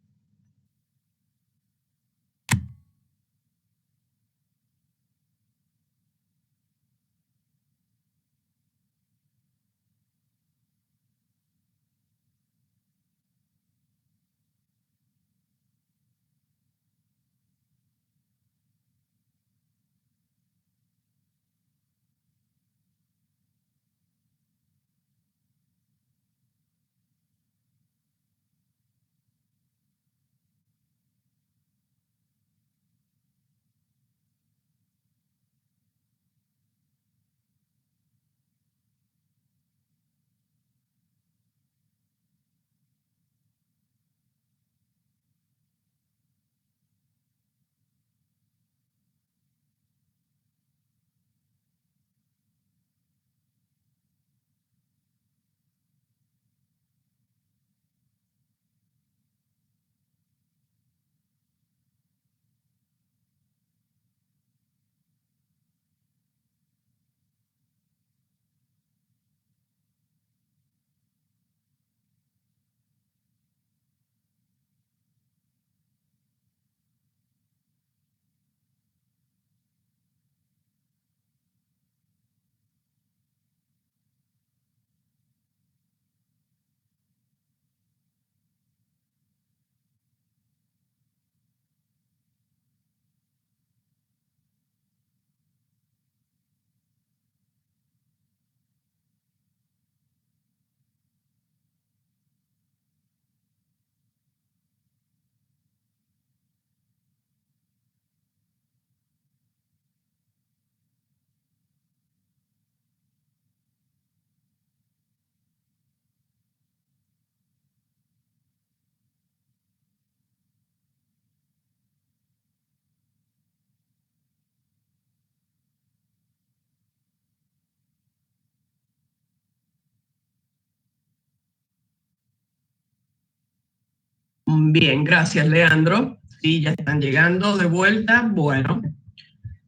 Bien, gracias, Leandro. Sí, ya están llegando de vuelta. Bueno,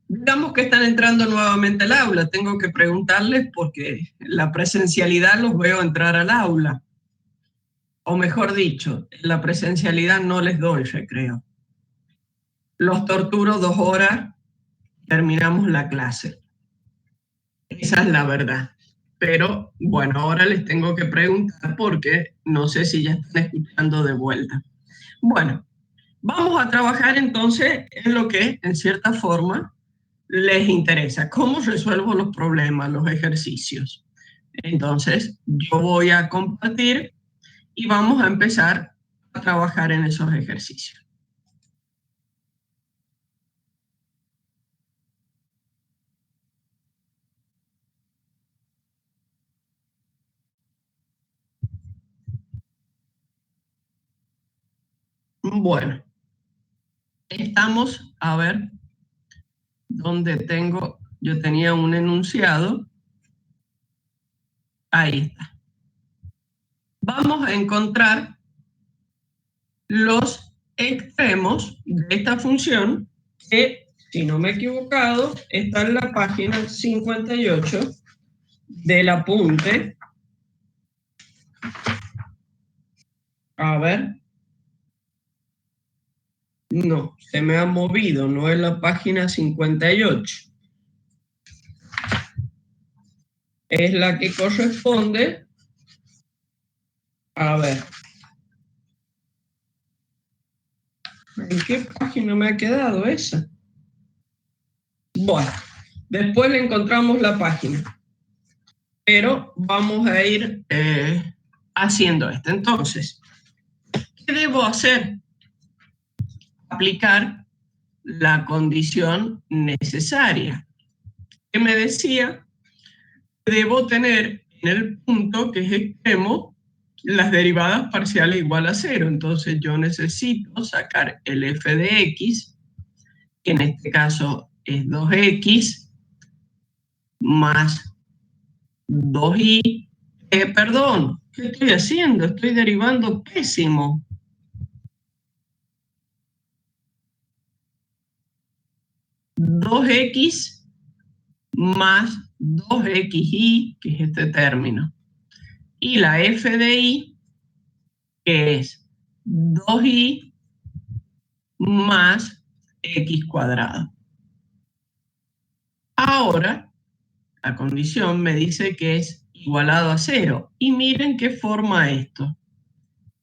digamos que están entrando nuevamente al aula. Tengo que preguntarles porque la presencialidad los veo entrar al aula. O mejor dicho, la presencialidad no les doy recreo. Los torturo 2 horas, terminamos la clase. Esa es la verdad. Pero bueno, ahora les tengo que preguntar porque no sé si ya están escuchando de vuelta. Bueno, vamos a trabajar entonces en lo que en cierta forma les interesa. ¿Cómo resuelvo los problemas, los ejercicios? Entonces, yo voy a compartir y vamos a empezar a trabajar en esos ejercicios. Bueno, estamos, a ver, donde tengo, yo tenía un enunciado, ahí está. Vamos a encontrar los extremos de esta función que, si no me he equivocado, está en la página 58 del apunte. A ver. No, se me ha movido, no es la página 58. Es la que corresponde. A ver. ¿En qué página me ha quedado esa? Bueno, después le encontramos la página. Pero vamos a ir haciendo esto. Entonces, ¿qué debo hacer? Aplicar la condición necesaria. Que me decía que debo tener en el punto que es extremo las derivadas parciales igual a 0. Entonces yo necesito sacar el f de x, que en este caso es 2x más 2y. Perdón, ¿qué estoy haciendo? Estoy derivando pésimo. Dos x más 2xy, que es este término. Y la f de y, que es 2y más x cuadrado. Ahora, la condición me dice que es igualado a 0. Y miren qué forma esto.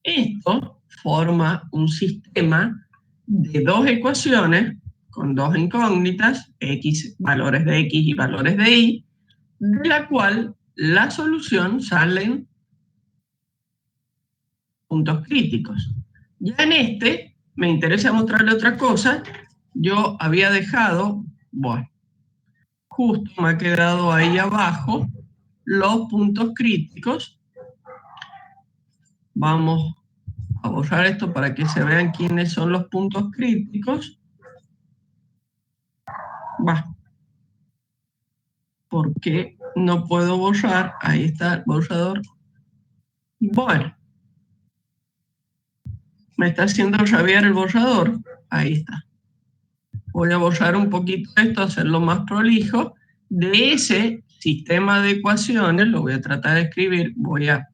Esto forma un sistema de dos ecuaciones con dos incógnitas, x, valores de x y valores de y, de la cual la solución salen puntos críticos. Ya en este me interesa mostrarle otra cosa. Yo había dejado, bueno, justo me ha quedado ahí abajo los puntos críticos. Vamos a borrar esto para que se vean quiénes son los puntos críticos. ¿Por qué no puedo borrar? Ahí está el borrador. Bueno, me está haciendo rabiar el borrador. Ahí está. Voy a borrar un poquito esto, hacerlo más prolijo. De ese sistema de ecuaciones, lo voy a tratar de escribir, voy a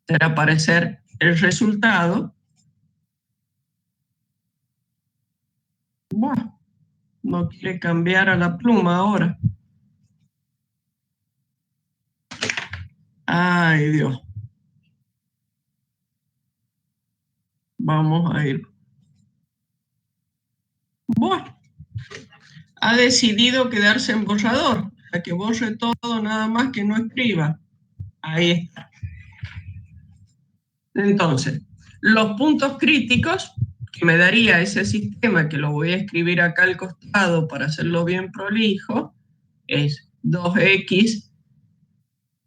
hacer aparecer el resultado. Bueno, no quiere cambiar a la pluma ahora. Ay, Dios. Vamos a ir. Bueno, ha decidido quedarse en borrador, a que borre todo nada más que no escriba. Ahí está. Entonces, los puntos críticos que me daría ese sistema, que lo voy a escribir acá al costado para hacerlo bien prolijo, es 2x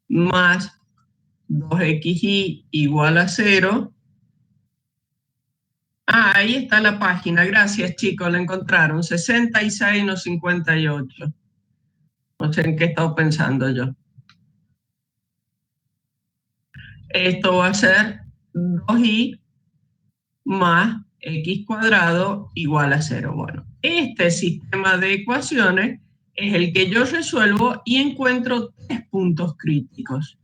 más 2xy igual a 0. Ah, ahí está la página. Gracias, chicos, la encontraron. 66 no 58. No sé en qué he estado pensando yo. Esto va a ser 2y más x cuadrado igual a 0. Bueno, este sistema de ecuaciones es el que yo resuelvo y encuentro tres puntos críticos.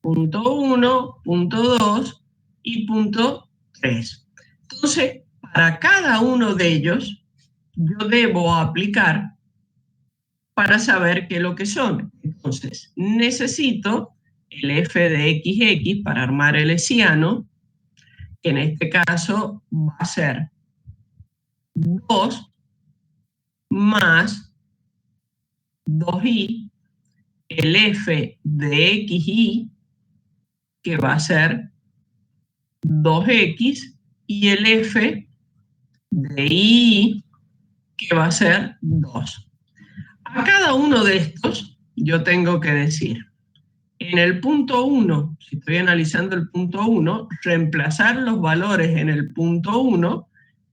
Punto 1, punto 2 y punto 3. Entonces, para cada uno de ellos, yo debo aplicar para saber qué es lo que son. Entonces, necesito el f de xx para armar el hessiano, que en este caso va a ser 2 más 2y, el f de xy, que va a ser 2x, y el f de y, que va a ser 2. A cada uno de estos yo tengo que decir, en el punto 1, si estoy analizando el punto 1, reemplazar los valores en el punto 1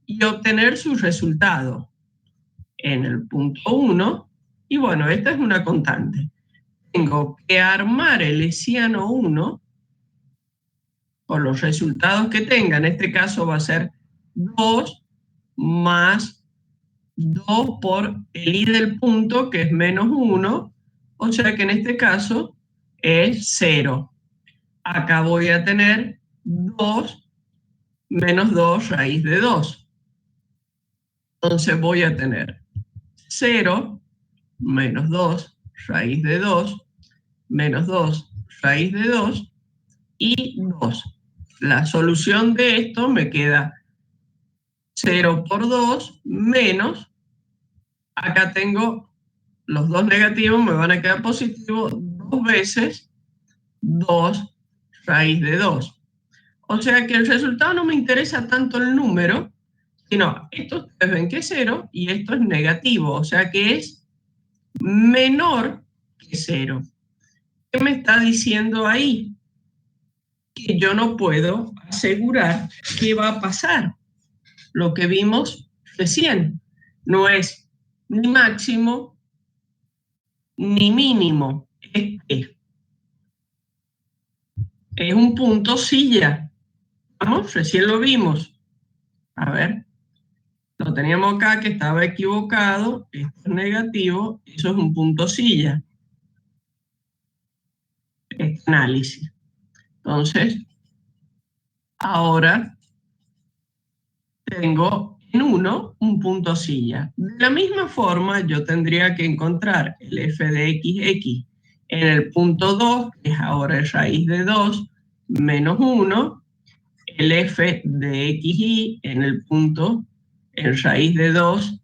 y obtener su resultado en el punto 1. Y bueno, esta es una constante. Tengo que armar el hessiano 1 por los resultados que tenga. En este caso va a ser 2 más 2 por el i del punto, que es menos 1, o sea que en este caso es 0. Acá voy a tener 2 menos 2 raíz de 2. Entonces voy a tener 0 menos 2 raíz de 2 menos 2 raíz de 2 y 2. La solución de esto me queda 0 por 2 menos, acá tengo los dos negativos, me van a quedar positivos, 2 veces 2 raíz de 2. O sea que el resultado no me interesa tanto el número, sino esto ustedes ven que es 0 y esto es negativo, o sea que es menor que 0. ¿Qué me está diciendo ahí? Que yo no puedo asegurar qué va a pasar, lo que vimos recién. no es ni máximo ni mínimo, es un punto silla. Vamos, recién lo vimos. A ver, lo teníamos acá que estaba equivocado, esto es negativo, eso es un punto silla. Este análisis. Entonces, ahora tengo en 1 un punto silla. De la misma forma, yo tendría que encontrar el f de x en el punto 2, que es ahora el raíz de 2, menos 1, el f de xy en el punto, el raíz de 2,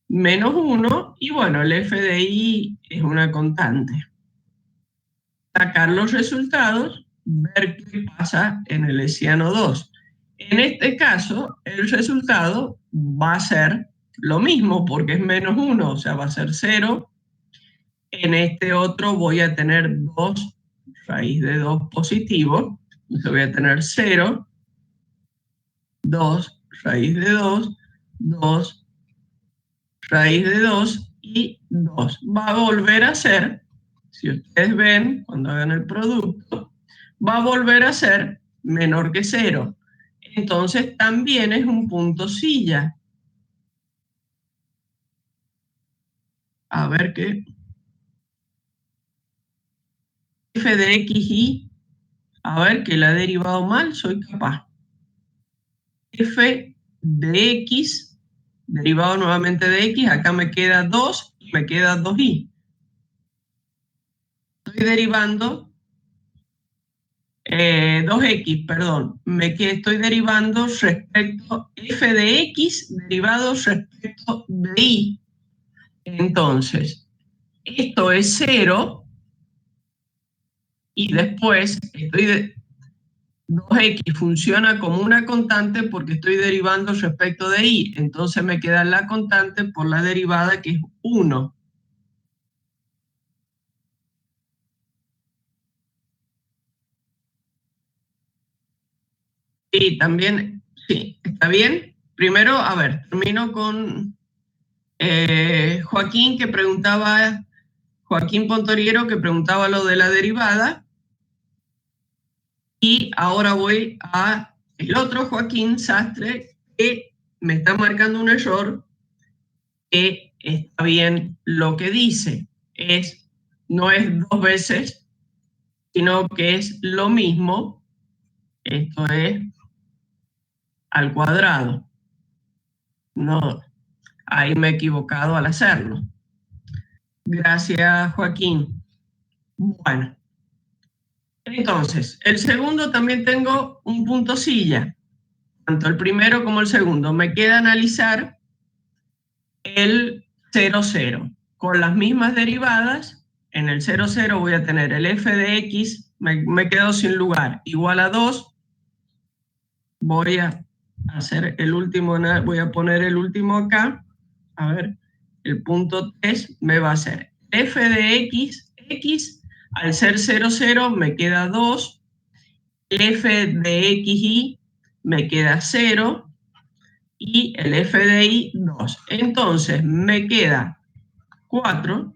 menos 1, y bueno, el f de y es una constante. Sacar los resultados, ver qué pasa en el hessiano 2. En este caso, el resultado va a ser lo mismo porque es menos 1, o sea, va a ser 0. En este otro voy a tener 2 raíz de 2 positivo, entonces voy a tener 0, 2 raíz de 2, 2 raíz de 2 y 2. Va a volver a ser, si ustedes ven, cuando hagan el producto, va a volver a ser menor que 0. Entonces también es un punto silla. A ver qué. F de xy, a ver que la he derivado mal, soy capaz. F de x, derivado nuevamente de x, acá me queda 2 y me queda 2y. Estoy derivando 2x, perdón, estoy derivando respecto f de x derivado respecto de y. Entonces, esto es 0 y después 2x funciona como una constante porque estoy derivando respecto de y. Entonces me queda la constante por la derivada que es 1. Y también, sí, está bien. Primero, a ver, termino con Joaquín Pontoriero que preguntaba lo de la derivada. Y ahora voy a el otro Joaquín Sastre que me está marcando un error que está bien lo que dice. No es 2 veces, sino que es lo mismo. Esto es al cuadrado. No, ahí me he equivocado al hacerlo. Gracias, Joaquín. Bueno, entonces, el segundo también tengo un punto silla. Tanto el primero como el segundo. Me queda analizar el 0, 0. Con las mismas derivadas, en el 0, 0 voy a tener el f de x, me quedo sin lugar, igual a 2. Voy a hacer el último, voy a poner el último acá. A ver, el punto 3 me va a hacer f de x, al ser 0, 0 me queda 2, f de xy me queda 0 y el f de y 2. Entonces me queda 4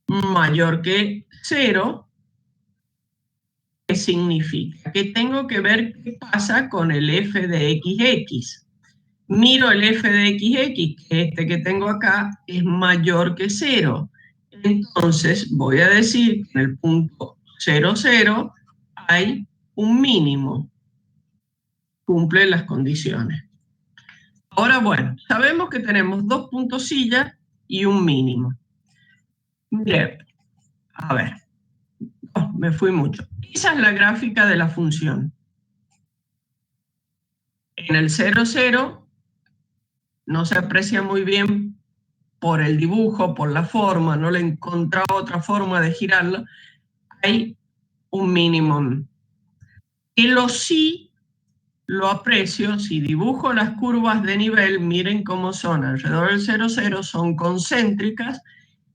mayor que 0. ¿Qué significa? Que tengo que ver qué pasa con el f de xx. Miro el f de xx, que este que tengo acá es mayor que 0. Entonces voy a decir que en el punto 0, 0 hay un mínimo. Cumple las condiciones. Ahora, bueno, sabemos que tenemos 2 puntos silla y un mínimo. Mire, a ver, me fui mucho. Esa es la gráfica de la función. En el 0, 0 no se aprecia muy bien por el dibujo, por la forma, no le he encontrado otra forma de girarlo. Hay un mínimo. Y sí lo aprecio, si dibujo las curvas de nivel, miren cómo son, alrededor del 0, 0, son concéntricas,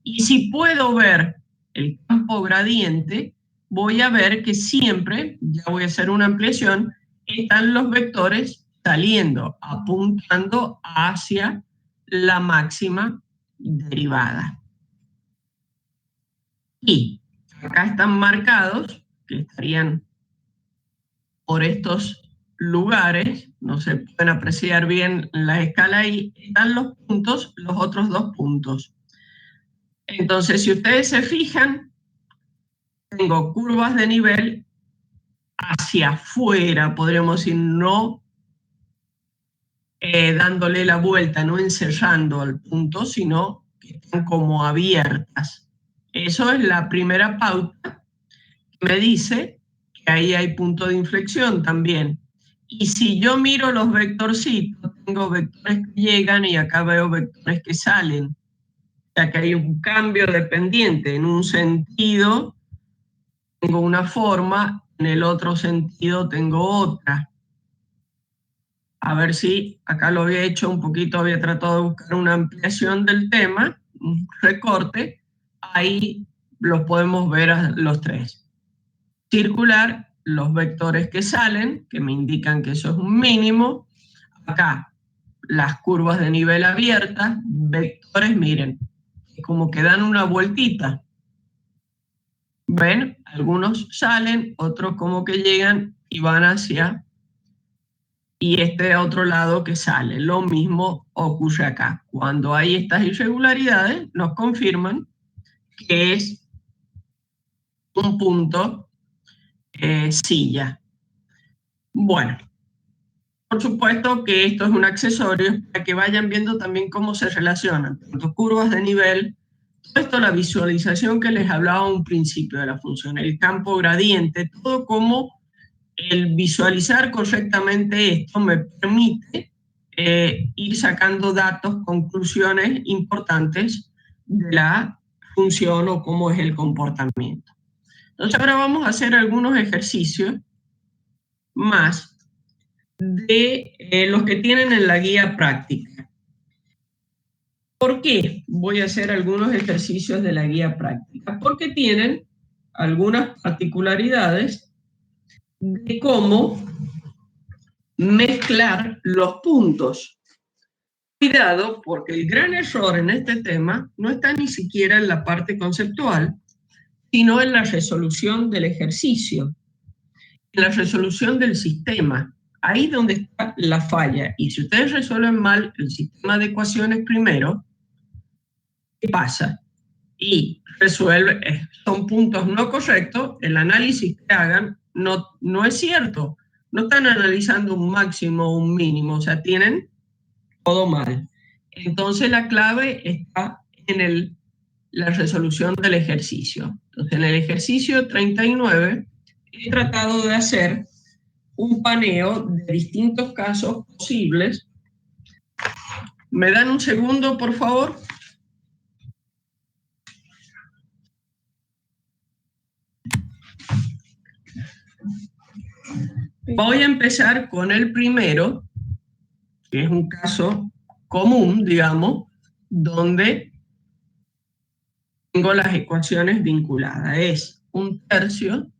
y si puedo ver el campo gradiente, voy a ver que siempre, ya voy a hacer una ampliación, están los vectores saliendo, apuntando hacia la máxima derivada. Y acá están marcados, que estarían por estos lugares, no se pueden apreciar bien en la escala, y están los puntos, los otros dos puntos. Entonces, si ustedes se fijan, tengo curvas de nivel hacia afuera, podríamos decir, no dándole la vuelta, no encerrando al punto, sino que están como abiertas. Eso es la primera pauta que me dice que ahí hay punto de inflexión también. Y si yo miro los vectorcitos, tengo vectores que llegan y acá veo vectores que salen. O sea que hay un cambio de pendiente. En un sentido tengo una forma, en el otro sentido tengo otra. A ver si acá lo había hecho un poquito, había tratado de buscar una ampliación del tema, un recorte. Ahí los podemos ver a los tres. Circular, los vectores que salen, que me indican que eso es un mínimo. Acá, las curvas de nivel abiertas, vectores, miren, como que dan una vueltita. ¿Ven? Algunos salen, otros como que llegan y van hacia, y este otro lado que sale. Lo mismo ocurre acá. Cuando hay estas irregularidades, nos confirman que es un punto silla. Bueno, por supuesto que esto es un accesorio para que vayan viendo también cómo se relacionan tanto curvas de nivel, todo esto, la visualización que les hablaba a un principio de la función, el campo gradiente, todo como el visualizar correctamente esto me permite ir sacando datos, conclusiones importantes de la función o cómo es el comportamiento. Entonces ahora vamos a hacer algunos ejercicios más de los que tienen en la guía práctica. ¿Por qué voy a hacer algunos ejercicios de la guía práctica? Porque tienen algunas particularidades de cómo mezclar los puntos. Cuidado, porque el gran error en este tema no está ni siquiera en la parte conceptual, sino en la resolución del ejercicio, en la resolución del sistema. Ahí donde está la falla. Y si ustedes resuelven mal el sistema de ecuaciones primero, ¿qué pasa? Y son puntos no correctos, el análisis que hagan no es cierto. No están analizando un máximo o un mínimo, o sea, tienen todo mal. Entonces la clave está en la resolución del ejercicio. Entonces en el ejercicio 39 he tratado de hacer un paneo de distintos casos posibles. ¿Me dan un segundo, por favor? Voy a empezar con el primero, que es un caso común, digamos, donde tengo las ecuaciones vinculadas. Es 1/3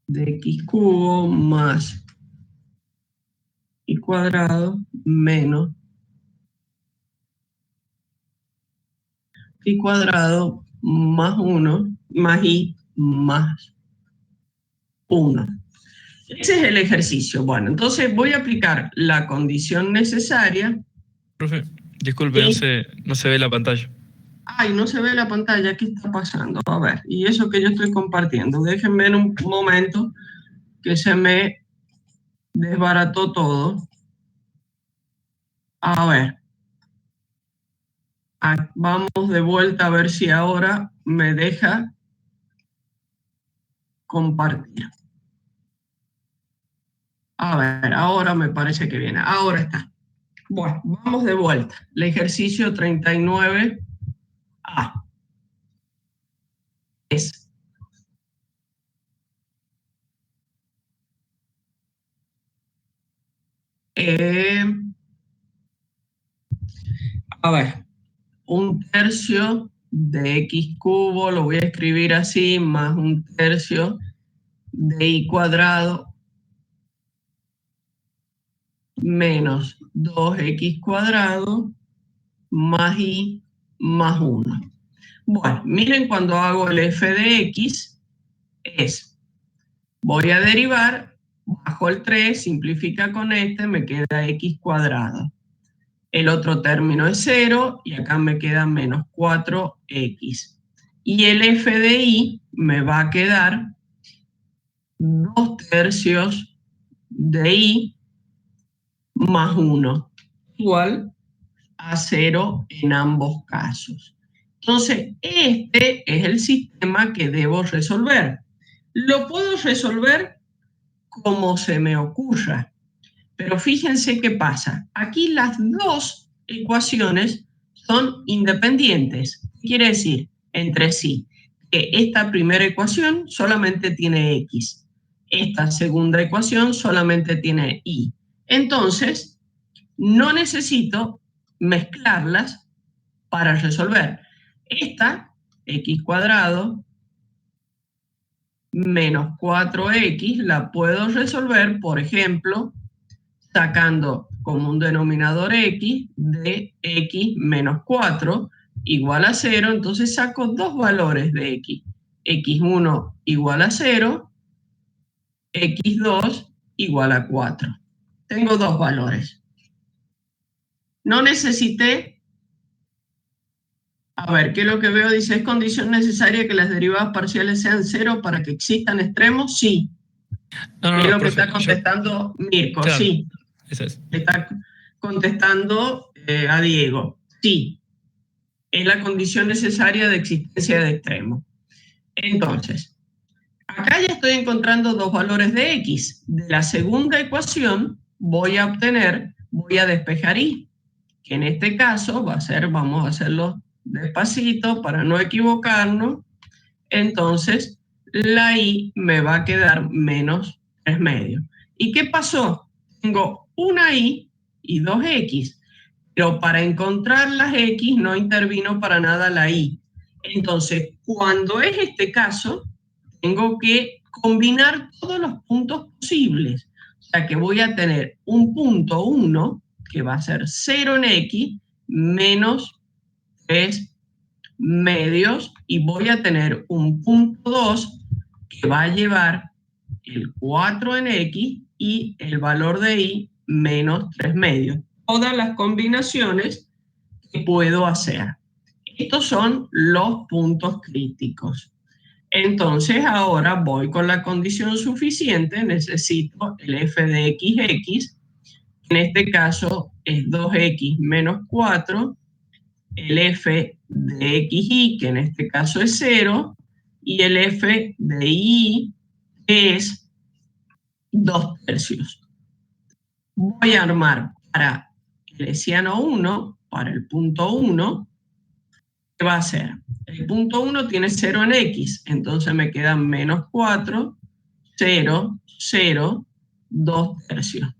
de x cubo más y cuadrado menos y cuadrado más 1 más y más 1. Ese es el ejercicio. Bueno, entonces voy a aplicar la condición necesaria. Profe, disculpe, no se ve la pantalla. Ay, no se ve la pantalla, ¿qué está pasando? A ver, y eso que yo estoy compartiendo. Déjenme en un momento que se me desbarató todo. A ver. Vamos de vuelta a ver si ahora me deja compartir. A ver, ahora me parece que viene. Ahora está. Bueno, vamos de vuelta. El ejercicio 39A es a ver, 1/3 de x cubo, lo voy a escribir así, más 1/3 de y cuadrado menos 2x cuadrado más y más 1. Bueno, miren, cuando hago el f de x voy a derivar, bajo el 3, simplifica con este, me queda x cuadrado. El otro término es 0 y acá me queda menos 4x. Y el f de y me va a quedar 2/3 de y más 1, igual a 0 en ambos casos. Entonces, este es el sistema que debo resolver. Lo puedo resolver como se me ocurra, pero fíjense qué pasa. Aquí las dos ecuaciones son independientes. ¿Qué quiere decir? Entre sí. Que esta primera ecuación solamente tiene x. Esta segunda ecuación solamente tiene y. Entonces, no necesito mezclarlas para resolver. Esta, x cuadrado menos 4x, la puedo resolver, por ejemplo, sacando como un denominador x de x menos 4 igual a 0, entonces saco dos valores de x. x1 igual a 0, x2 igual a 4. Tengo dos valores. No necesité. A ver, ¿qué es lo que veo? Dice, ¿es condición necesaria que las derivadas parciales sean 0 para que existan extremos? Sí. No, Es lo que profe, está contestando Mirko, claro, sí. eso es. Está contestando a Diego, sí. Es la condición necesaria de existencia de extremos. Entonces, acá ya estoy encontrando dos valores de x. De la segunda ecuación voy a despejar y, que en este caso va a ser, vamos a hacerlo despacito para no equivocarnos. Entonces, la y me va a quedar menos 3/2. ¿Y qué pasó? Tengo una y dos x, pero para encontrar las x no intervino para nada la y. Entonces, cuando es este caso, tengo que combinar todos los puntos posibles. O sea que voy a tener un punto 1, que va a ser 0 en x, menos 3 medios, y voy a tener un punto 2 que va a llevar el 4 en x y el valor de y menos 3 medios. Todas las combinaciones que puedo hacer. Estos son los puntos críticos. Entonces ahora voy con la condición suficiente, necesito el f de x, en este caso es 2x menos 4, el f de xy, que en este caso es 0, y el f de y es 2/3. Voy a armar para el hesiano 1, para el punto 1, ¿qué va a ser? El punto 1 tiene 0 en x, entonces me quedan menos 4, 0, 0, 2/3.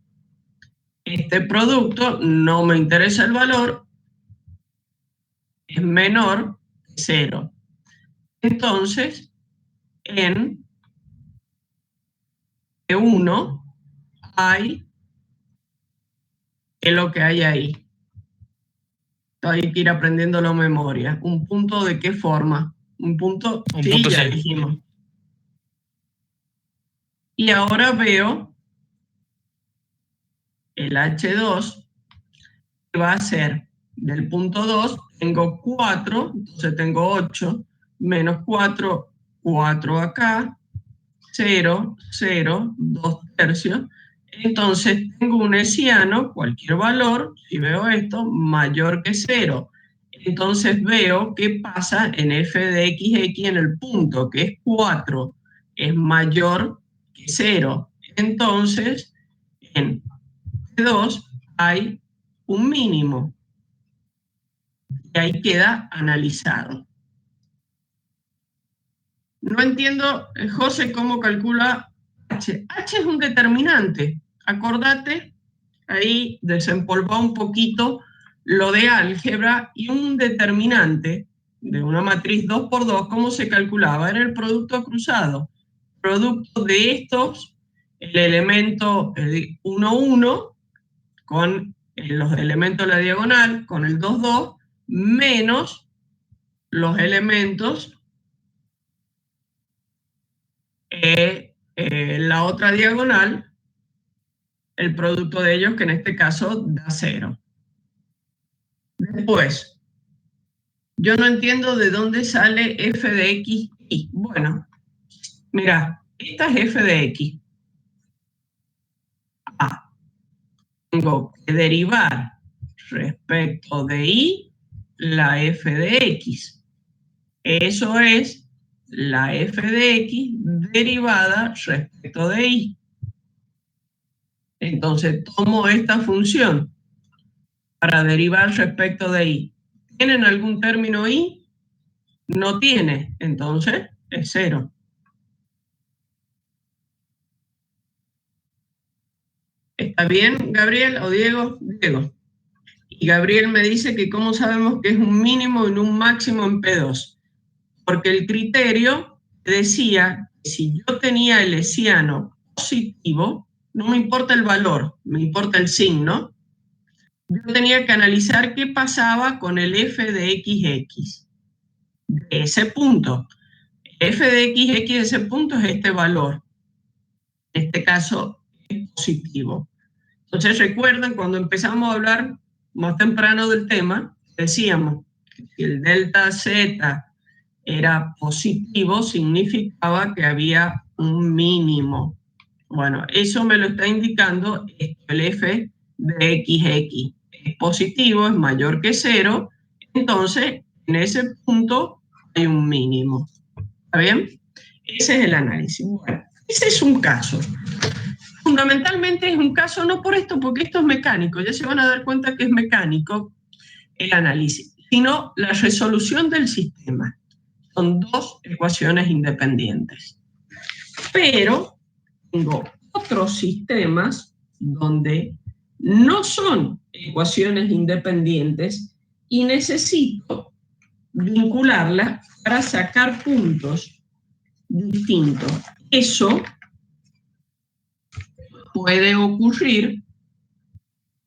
Este producto no me interesa el valor, es menor que 0. Entonces, en E1 hay, ¿qué es lo que hay ahí? Hay que ir aprendiendo la memoria. ¿Un punto de qué forma? Un punto, sí, punto ya C. dijimos. Y ahora veo el H2, que va a ser del punto 2, tengo 4, entonces tengo 8, menos 4, 4 acá, 0, 0, 2/3. Entonces tengo un hesiano, cualquier valor, si veo esto, mayor que 0. Entonces veo qué pasa en f de xx en el punto, que es 4, es mayor que 0. Entonces, en P2 hay un mínimo. Y ahí queda analizado. No entiendo, José, cómo calcula H. H es un determinante. Acordate, ahí desempolvá un poquito lo de álgebra, y un determinante de una matriz 2×2, ¿cómo se calculaba? Era el producto cruzado. producto de estos, el elemento 1, 1, con los elementos de la diagonal, con el 2, 2, menos los elementos la otra diagonal, el producto de ellos, que en este caso da 0. Después, yo no entiendo de dónde sale f de x y. Bueno, mira, esta es f de x. Tengo que derivar respecto de y la f de x. Eso es la f de x derivada respecto de y. Entonces tomo esta función para derivar respecto de y. ¿Tienen algún término y? No tiene, entonces es 0. ¿Está bien, Gabriel o Diego? Diego. Y Gabriel me dice que cómo sabemos que es un mínimo y un máximo en P2. Porque el criterio decía que si yo tenía el hessiano positivo, no me importa el valor, me importa el signo, yo tenía que analizar qué pasaba con el f de xx de ese punto. F de xx de ese punto es este valor. En este caso es positivo. Entonces recuerdan cuando empezamos a hablar más temprano del tema, decíamos que si el delta z era positivo, significaba que había un mínimo. Bueno, eso me lo está indicando el f de xx. Es positivo, es mayor que 0, entonces en ese punto hay un mínimo. ¿Está bien? Ese es el análisis. Bueno, ese es un caso. Fundamentalmente es un caso, no por esto, porque esto es mecánico, ya se van a dar cuenta que es mecánico el análisis, sino la resolución del sistema. Son dos ecuaciones independientes. Pero tengo otros sistemas donde no son ecuaciones independientes y necesito vincularlas para sacar puntos distintos. Eso puede ocurrir,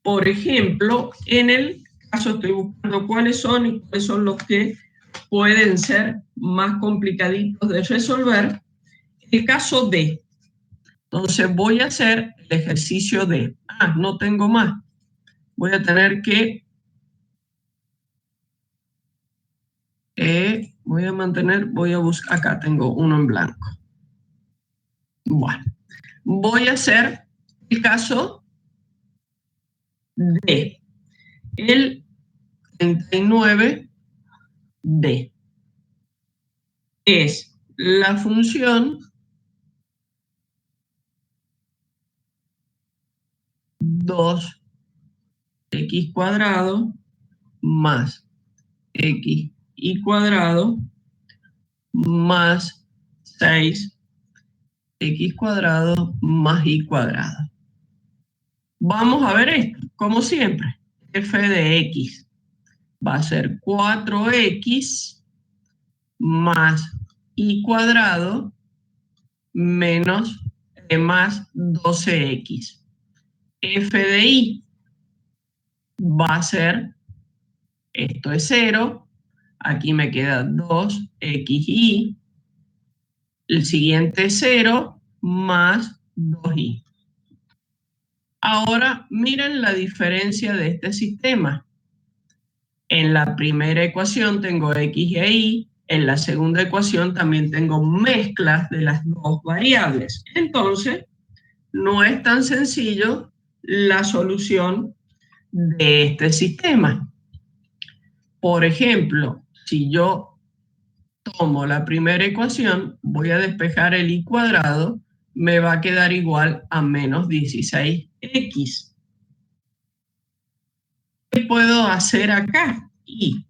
por ejemplo, en el caso, estoy buscando cuáles son y cuáles son los que pueden ser más complicaditos de resolver. El caso D. Entonces voy a hacer el ejercicio D. No tengo más. Voy a tener que... voy a buscar... Acá tengo uno en blanco. Bueno. Voy a hacer el caso D. El 39D. Es la función 2x cuadrado más xy cuadrado más 6x cuadrado más y cuadrado. Vamos a ver esto, como siempre. F de x va a ser 4x más y cuadrado menos más 12x. F de y va a ser, esto es 0, aquí me queda 2xy, el siguiente es 0 más 2y. Ahora miren la diferencia de este sistema. En la primera ecuación tengo x e y, en la segunda ecuación también tengo mezclas de las dos variables. Entonces, no es tan sencillo la solución de este sistema. Por ejemplo, si yo tomo la primera ecuación, voy a despejar el y cuadrado, me va a quedar igual a menos 16x. ¿Qué puedo hacer acá? Y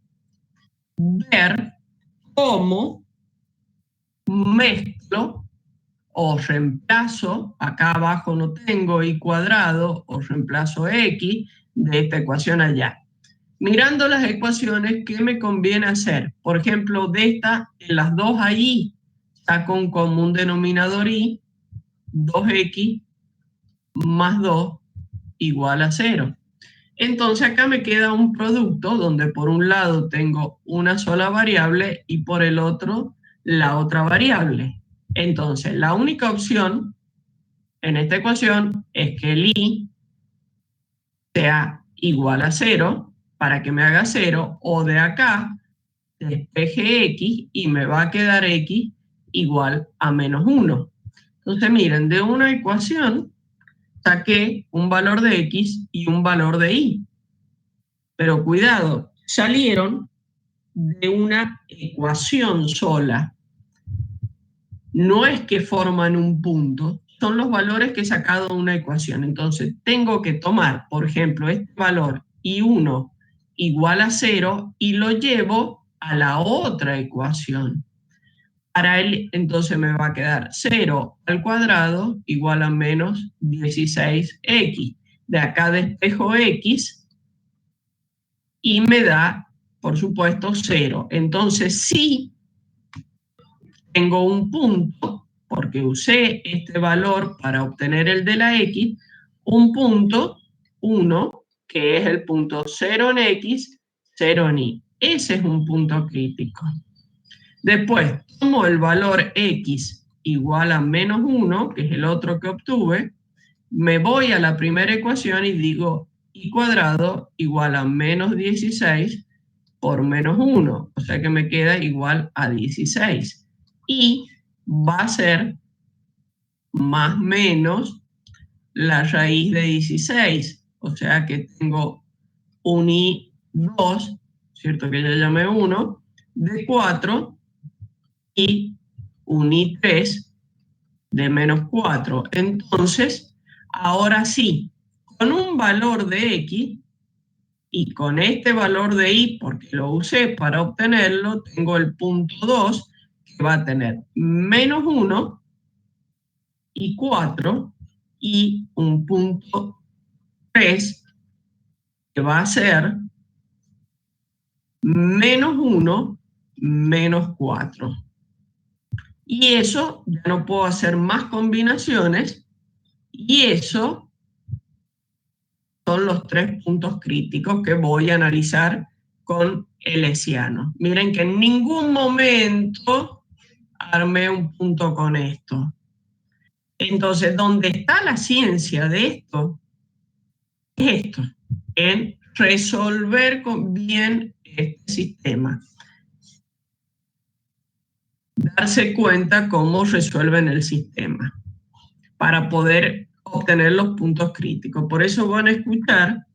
ver cómo mezclo o reemplazo, acá abajo no tengo y cuadrado, o reemplazo x de esta ecuación allá. Mirando las ecuaciones, ¿qué me conviene hacer? Por ejemplo, de esta, en las dos ahí, saco un común denominador y, 2x más 2 igual a 0. Entonces acá me queda un producto donde por un lado tengo una sola variable y por el otro la otra variable. Entonces la única opción en esta ecuación es que el y sea igual a 0 para que me haga 0, o de acá despeje x y me va a quedar x igual a menos 1. Entonces miren, de una ecuación saqué un valor de x y un valor de y. Pero cuidado, salieron de una ecuación sola. No es que forman un punto, son los valores que he sacado de una ecuación. Entonces tengo que tomar, por ejemplo, este valor y1 igual a 0 y lo llevo a la otra ecuación. Para él, entonces me va a quedar 0 al cuadrado igual a menos 16x. De acá despejo x y me da, por supuesto, 0. Entonces sí tengo un punto, porque usé este valor para obtener el de la x, un punto 1, que es el punto 0 en x, 0 en y. Ese es un punto crítico. Después tomo el valor x igual a menos 1, que es el otro que obtuve, me voy a la primera ecuación y digo y cuadrado igual a menos 16 por menos 1, o sea que me queda igual a 16. Y va a ser más menos la raíz de 16, o sea que tengo un i2, ¿cierto? Que ya llamé 1, de 4 y un i3 de menos 4. Entonces, ahora sí, con un valor de x y con este valor de y, porque lo usé para obtenerlo, tengo el punto 2, que va a tener menos 1 y 4, y un punto 3, que va a ser menos 1, menos 4. Y eso, ya no puedo hacer más combinaciones, y eso son los 3 puntos críticos que voy a analizar con el hessiano. Miren que en ningún momento armé un punto con esto. Entonces, ¿dónde está la ciencia de esto? Es esto, en resolver bien este sistema. Darse cuenta cómo resuelven el sistema para poder obtener los puntos críticos. Por eso van a escuchar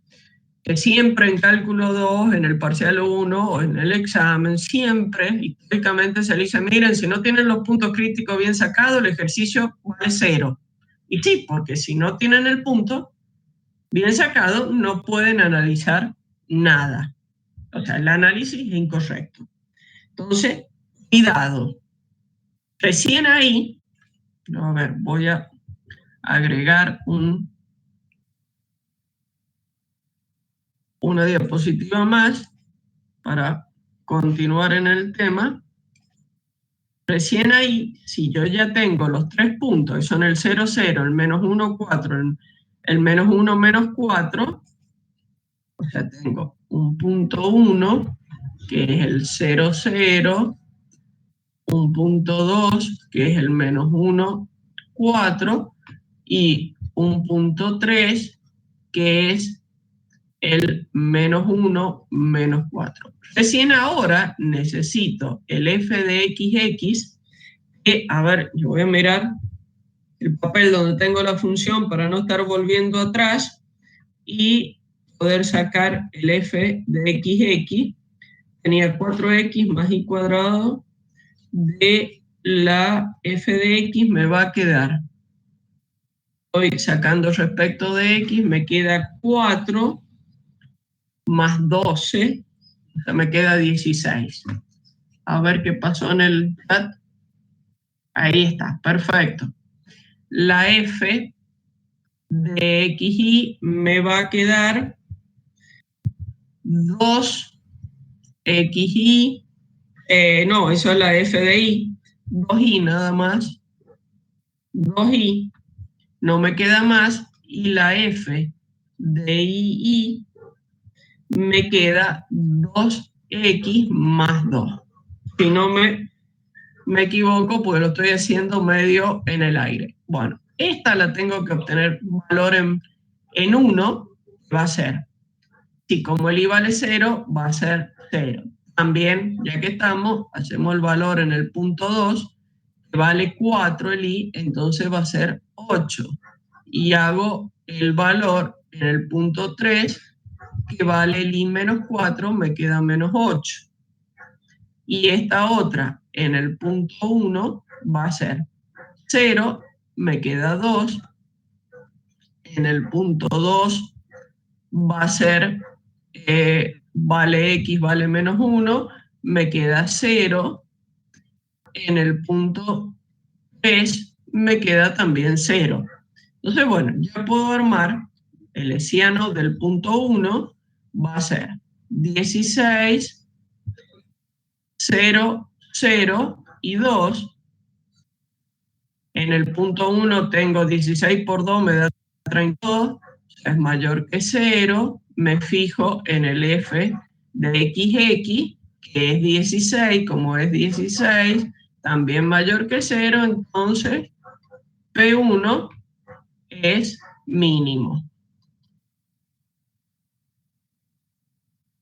que siempre en cálculo 2, en el parcial 1 o en el examen, siempre históricamente se le dice, miren, si no tienen los puntos críticos bien sacados, el ejercicio vale 0. Y sí, porque si no tienen el punto bien sacado, no pueden analizar nada. O sea, el análisis es incorrecto. Entonces, cuidado. Recién ahí, a ver, voy a agregar una diapositiva más para continuar en el tema. Recién ahí, si yo ya tengo los 3 puntos, que son el 0, 0, el menos 1, 4, el menos 1, menos 4, o sea, tengo un punto 1, que es el 0, 0, un punto 2, que es el menos 1, 4, y un punto 3, que es el menos 1, menos 4. Recién ahora necesito el f de xx, que, a ver, yo voy a mirar el papel donde tengo la función para no estar volviendo atrás y poder sacar el f de xx. Tenía 4x más y cuadrado de la f de x, me va a quedar, estoy sacando respecto de x, me queda 4 más 12, o sea, me queda 16. A ver qué pasó en el chat. Ahí está, perfecto. La f de xy me va a quedar 2xy, no, eso es la f de y, 2i nada más, 2i, no me queda más, y la f de i me queda 2x más 2. Si no me equivoco, pues lo estoy haciendo medio en el aire. Bueno, esta la tengo que obtener valor en 1, va a ser, si como el i vale 0, va a ser 0. También, ya que estamos, hacemos el valor en el punto 2, que vale 4 el i, entonces va a ser 8. Y hago el valor en el punto 3, que vale el i menos 4, me queda menos 8. Y esta otra en el punto 1 va a ser 0, me queda 2. En el punto 2 va a ser, vale x, vale menos 1, me queda 0. En el punto 3 me queda también 0. Entonces, bueno, ya puedo armar el hessiano del punto 1, va a ser 16, 0, 0 y 2. En el punto 1 tengo 16 por 2, me da 32, es mayor que 0, me fijo en el f de xx, que es 16, como es 16, también mayor que 0, entonces P1 es mínimo.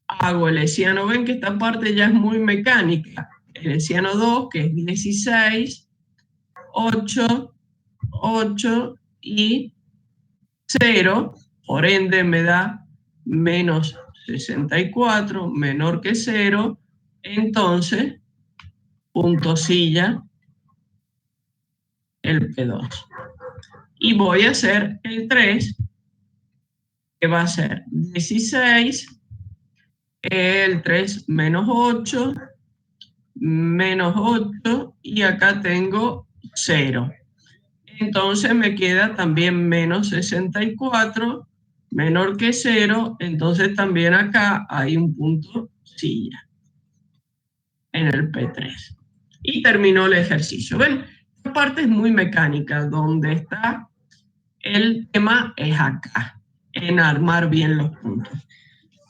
Hago el hessiano, ven que esta parte ya es muy mecánica. El hessiano 2, que es 16, 8, 8 y 0, por ende me da menos 64, menor que 0, entonces punto silla el P2. Y voy a hacer el 3, que va a ser 16, el 3 menos 8, menos 8, y acá tengo 0. Entonces me queda también menos 64, menor que 0, entonces también acá hay un punto silla en el P3. Y terminó el ejercicio. Ven, esta parte es muy mecánica, donde está el tema es acá, en armar bien los puntos.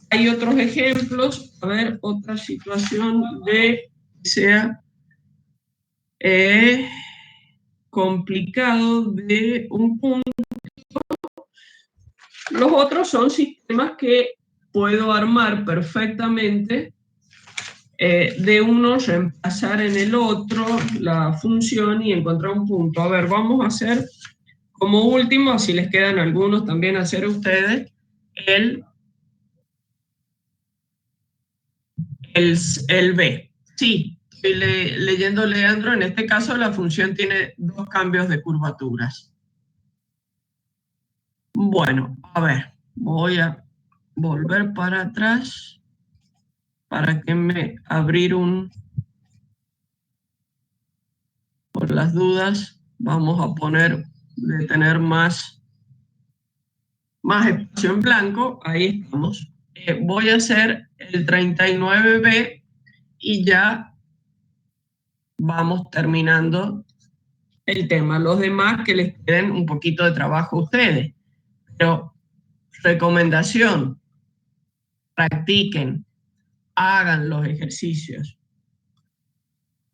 Hay otros ejemplos, a ver, otra situación de que sea complicado de un punto. Los otros son sistemas que puedo armar perfectamente, de uno reemplazar en el otro la función y encontrar un punto. A ver, vamos a hacer como último, si les quedan algunos también hacer ustedes, el B. Sí, estoy leyendo, Leandro, en este caso la función tiene dos cambios de curvaturas. Bueno, a ver, voy a volver para atrás para que me abrir por las dudas, vamos a poner de tener más espacio en blanco, ahí estamos. Voy a hacer el 39B y ya vamos terminando el tema. Los demás que les queden un poquito de trabajo a ustedes. Pero recomendación, practiquen, hagan los ejercicios.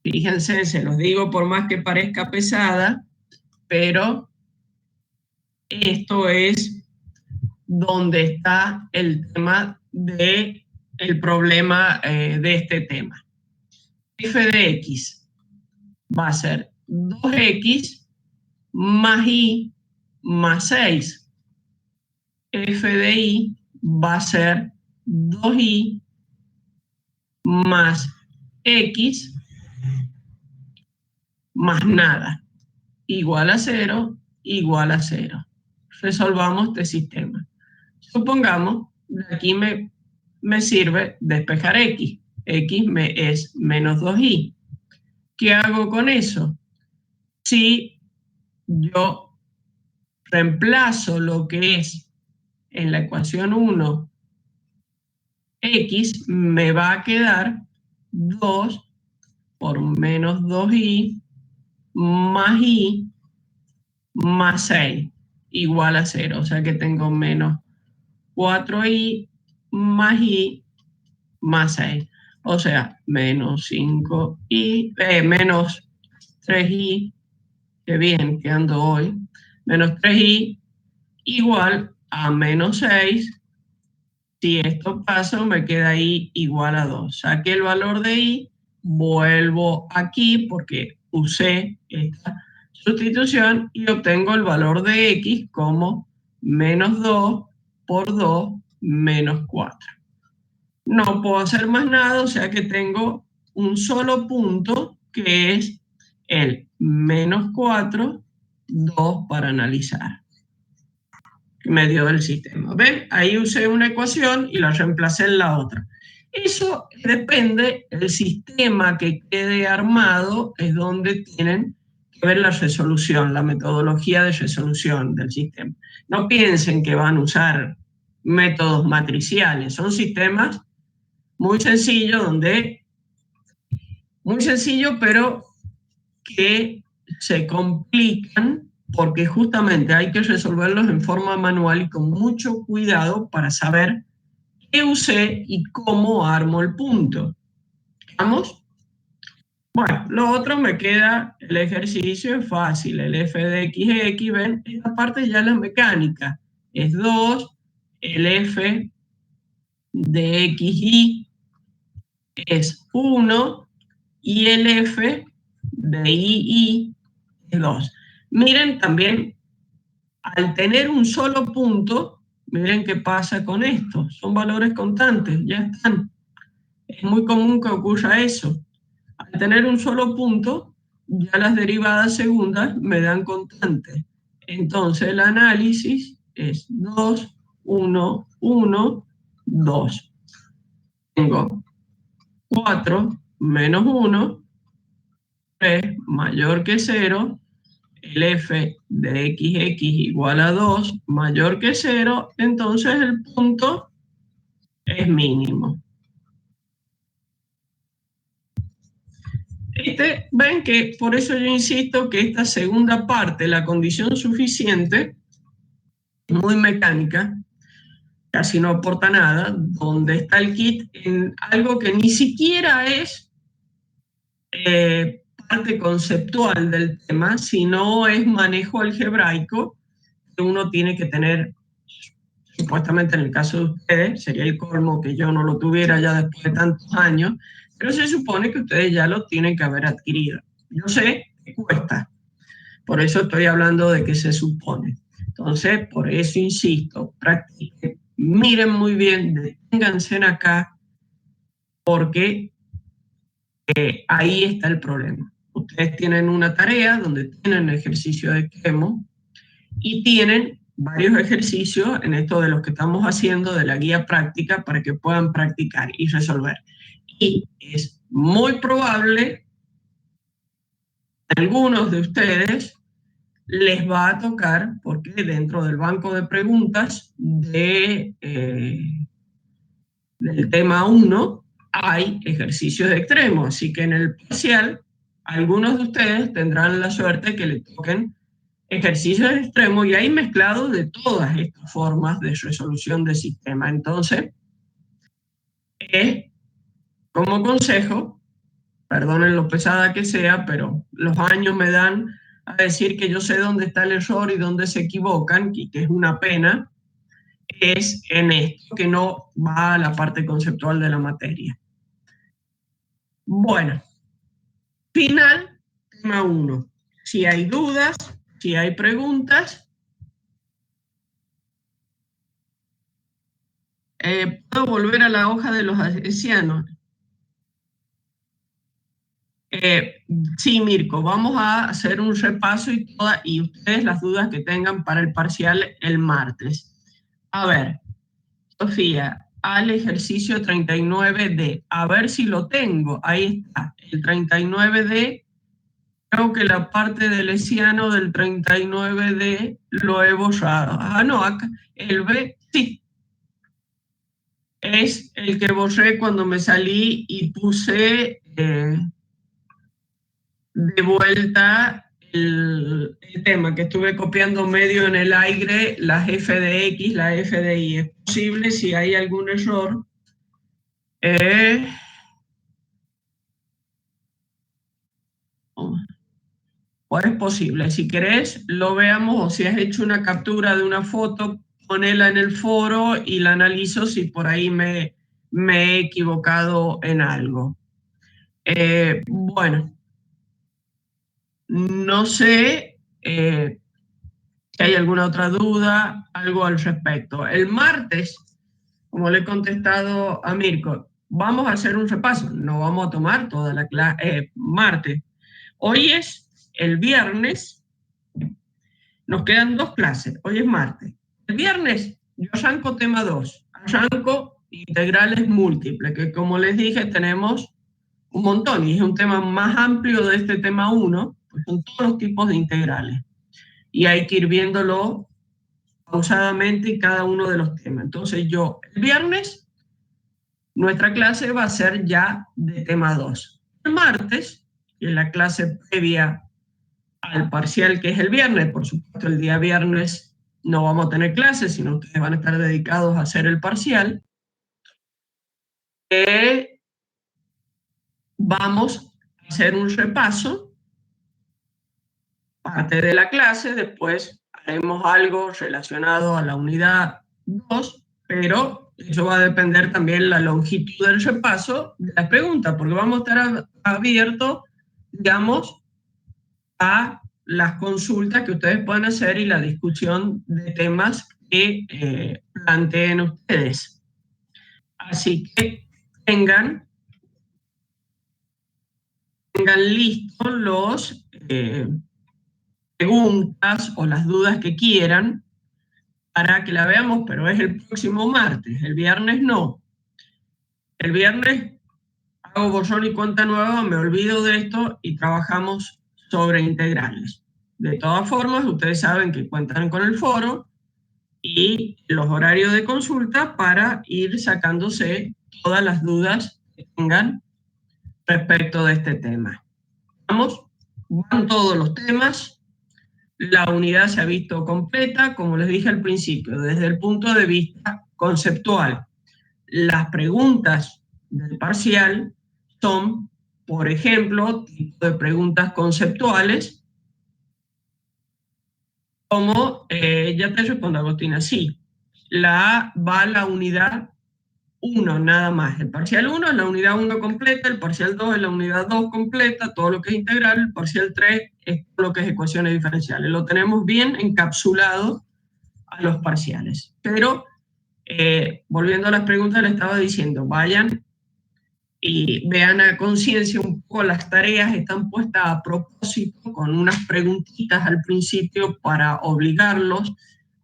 Fíjense, se los digo por más que parezca pesada, pero esto es donde está el tema de el problema de este tema. F de X va a ser 2X más Y más 6. F de Y va a ser 2Y más X más nada, igual a 0, igual a 0. Resolvamos este sistema. Supongamos, de aquí me sirve despejar X. X es menos 2Y. ¿Qué hago con eso? Si yo reemplazo lo que es en la ecuación 1 X, me va a quedar 2 por menos 2Y más y más 6 igual a 0. O sea que tengo menos 4i más i más 6. O sea, menos 5i, menos 3i, que bien que ando hoy, menos 3i igual a menos 6. Si esto pasa, me queda i igual a 2. Saqué el valor de i, vuelvo aquí porque usé esta sustitución y obtengo el valor de x como menos 2 por 2 menos 4. No puedo hacer más nada, o sea que tengo un solo punto que es el menos 4, 2 para analizar. Medio del sistema. ¿Ven? Ahí usé una ecuación y la reemplacé en la otra. Eso depende, el sistema que quede armado es donde tienen que ver la resolución, la metodología de resolución del sistema. No piensen que van a usar métodos matriciales, son sistemas muy sencillos muy sencillo, pero que se complican porque justamente hay que resolverlos en forma manual y con mucho cuidado para saber qué usé y cómo armo el punto. ¿Vamos? Bueno, lo otro me queda el ejercicio, es fácil, el f de x, ven, esta parte ya es la mecánica, es 2, el f de xy es 1 y el f de y es 2. Miren también, al tener un solo punto, miren qué pasa con esto. Son valores constantes, ya están. Es muy común que ocurra eso. Al tener un solo punto, ya las derivadas segundas me dan constantes. Entonces el análisis es 2, 1, 1, 2. Tengo 4 menos 1, 3 mayor que 0, el f de xx igual a 2 mayor que 0, entonces el punto es mínimo. Ven que por eso yo insisto que esta segunda parte, la condición suficiente, es muy mecánica, casi no aporta nada, donde está el kit en algo que ni siquiera es parte conceptual del tema, sino es manejo algebraico que uno tiene que tener. Supuestamente en el caso de ustedes, sería el colmo que yo no lo tuviera ya después de tantos años, pero se supone que ustedes ya lo tienen que haber adquirido. Yo sé que cuesta, por eso estoy hablando de que se supone. Entonces, por eso insisto, practiquen, miren muy bien, deténganse acá, porque ahí está el problema. Ustedes tienen una tarea donde tienen ejercicio de Kemo y tienen varios ejercicios en esto de los que estamos haciendo de la guía práctica para que puedan practicar y resolver. Y es muy probable que algunos de ustedes les va a tocar, porque dentro del banco de preguntas del tema 1 hay ejercicios de extremo, así que en el parcial algunos de ustedes tendrán la suerte que le toquen ejercicios extremos y hay mezclados de todas estas formas de resolución de sistema. Entonces, como consejo, perdonen lo pesada que sea, pero los años me dan a decir que yo sé dónde está el error y dónde se equivocan, y que es una pena, es en esto, que no va a la parte conceptual de la materia. Bueno, final, tema 1. Si hay dudas, si hay preguntas, ¿puedo volver a la hoja de los hessianos? Sí, Mirko, vamos a hacer un repaso y ustedes las dudas que tengan para el parcial el martes. A ver, Sofía, al ejercicio 39D, a ver si lo tengo, ahí está, el 39D, creo que la parte del hessiano del 39D lo he borrado. Ah, no, acá, el B, sí, es el que borré cuando me salí y puse de vuelta el tema que estuve copiando medio en el aire, las f de x, la f de y. Es posible, si hay algún error, o es posible. Si querés, lo veamos, o si has hecho una captura de una foto, ponela en el foro y la analizo si por ahí me he equivocado en algo. Bueno, no sé si hay alguna otra duda, algo al respecto. El martes, como le he contestado a Mirko, vamos a hacer un repaso, no vamos a tomar toda la clase martes. Hoy es el viernes, nos quedan 2 clases, hoy es martes. El viernes yo arranco tema 2, arranco integrales múltiples, que como les dije tenemos un montón y es un tema más amplio de este tema 1, pues son todos los tipos de integrales. Y hay que ir viéndolo pausadamente en cada uno de los temas. Entonces yo, el viernes, nuestra clase va a ser ya de tema 2. El martes, que es la clase previa al parcial que es el viernes, por supuesto el día viernes no vamos a tener clases, sino ustedes van a estar dedicados a hacer el parcial. Vamos a hacer un repaso, parte de la clase, después haremos algo relacionado a la unidad 2, pero eso va a depender también la longitud del repaso de las preguntas, porque vamos a estar abiertos, digamos, a las consultas que ustedes pueden hacer y la discusión de temas que planteen ustedes. Así que tengan listos los preguntas o las dudas que quieran para que la veamos, pero es el próximo martes, el viernes no. El viernes hago borrón y cuenta nueva, me olvido de esto y trabajamos sobre integrales. De todas formas, ustedes saben que cuentan con el foro y los horarios de consulta para ir sacándose todas las dudas que tengan respecto de este tema. Vamos, van todos los temas. La unidad se ha visto completa, como les dije al principio, desde el punto de vista conceptual. Las preguntas del parcial son, por ejemplo, tipo de preguntas conceptuales, como, ya te respondo, Agostina, sí, la A va a la unidad 1 nada más. El parcial 1 es la unidad 1 completa, el parcial 2 es la unidad 2 completa, todo lo que es integral, el parcial 3 es todo lo que es ecuaciones diferenciales. Lo tenemos bien encapsulado a los parciales. Pero, volviendo a las preguntas, le estaba diciendo, vayan y vean a conciencia un poco las tareas, están puestas a propósito con unas preguntitas al principio para obligarlos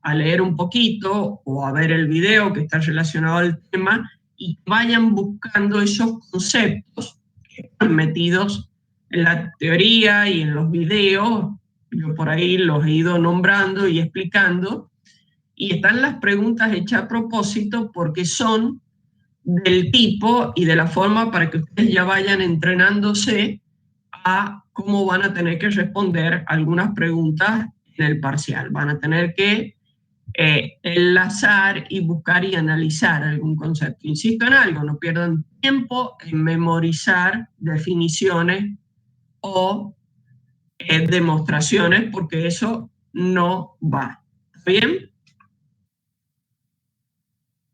a leer un poquito o a ver el video que está relacionado al tema y vayan buscando esos conceptos que están metidos en la teoría y en los videos. Yo por ahí los he ido nombrando y explicando, y están las preguntas hechas a propósito porque son del tipo y de la forma para que ustedes ya vayan entrenándose a cómo van a tener que responder algunas preguntas en el parcial. Van a tener que enlazar y buscar y analizar algún concepto. Insisto en algo, no pierdan tiempo en memorizar definiciones o demostraciones, porque eso no va. ¿Está bien?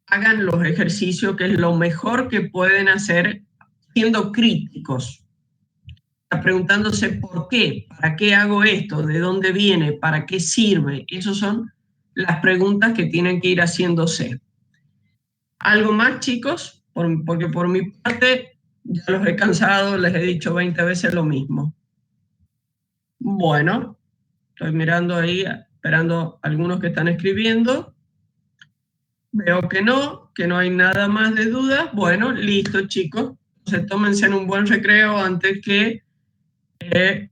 Hagan los ejercicios, que es lo mejor que pueden hacer siendo críticos, preguntándose por qué, para qué hago esto, de dónde viene, para qué sirve. Esas son las preguntas que tienen que ir haciéndose. ¿Algo más, chicos? Porque por mi parte ya los he cansado, les he dicho 20 veces lo mismo. Bueno, estoy mirando ahí, esperando a algunos que están escribiendo. Veo que no hay nada más de dudas. Bueno, listo, chicos. Entonces tómense en un buen recreo antes que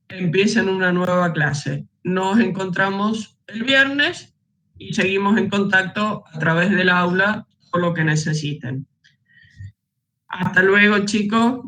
empiecen una nueva clase. Nos encontramos el viernes y seguimos en contacto a través del aula con lo que necesiten. Hasta luego, chicos.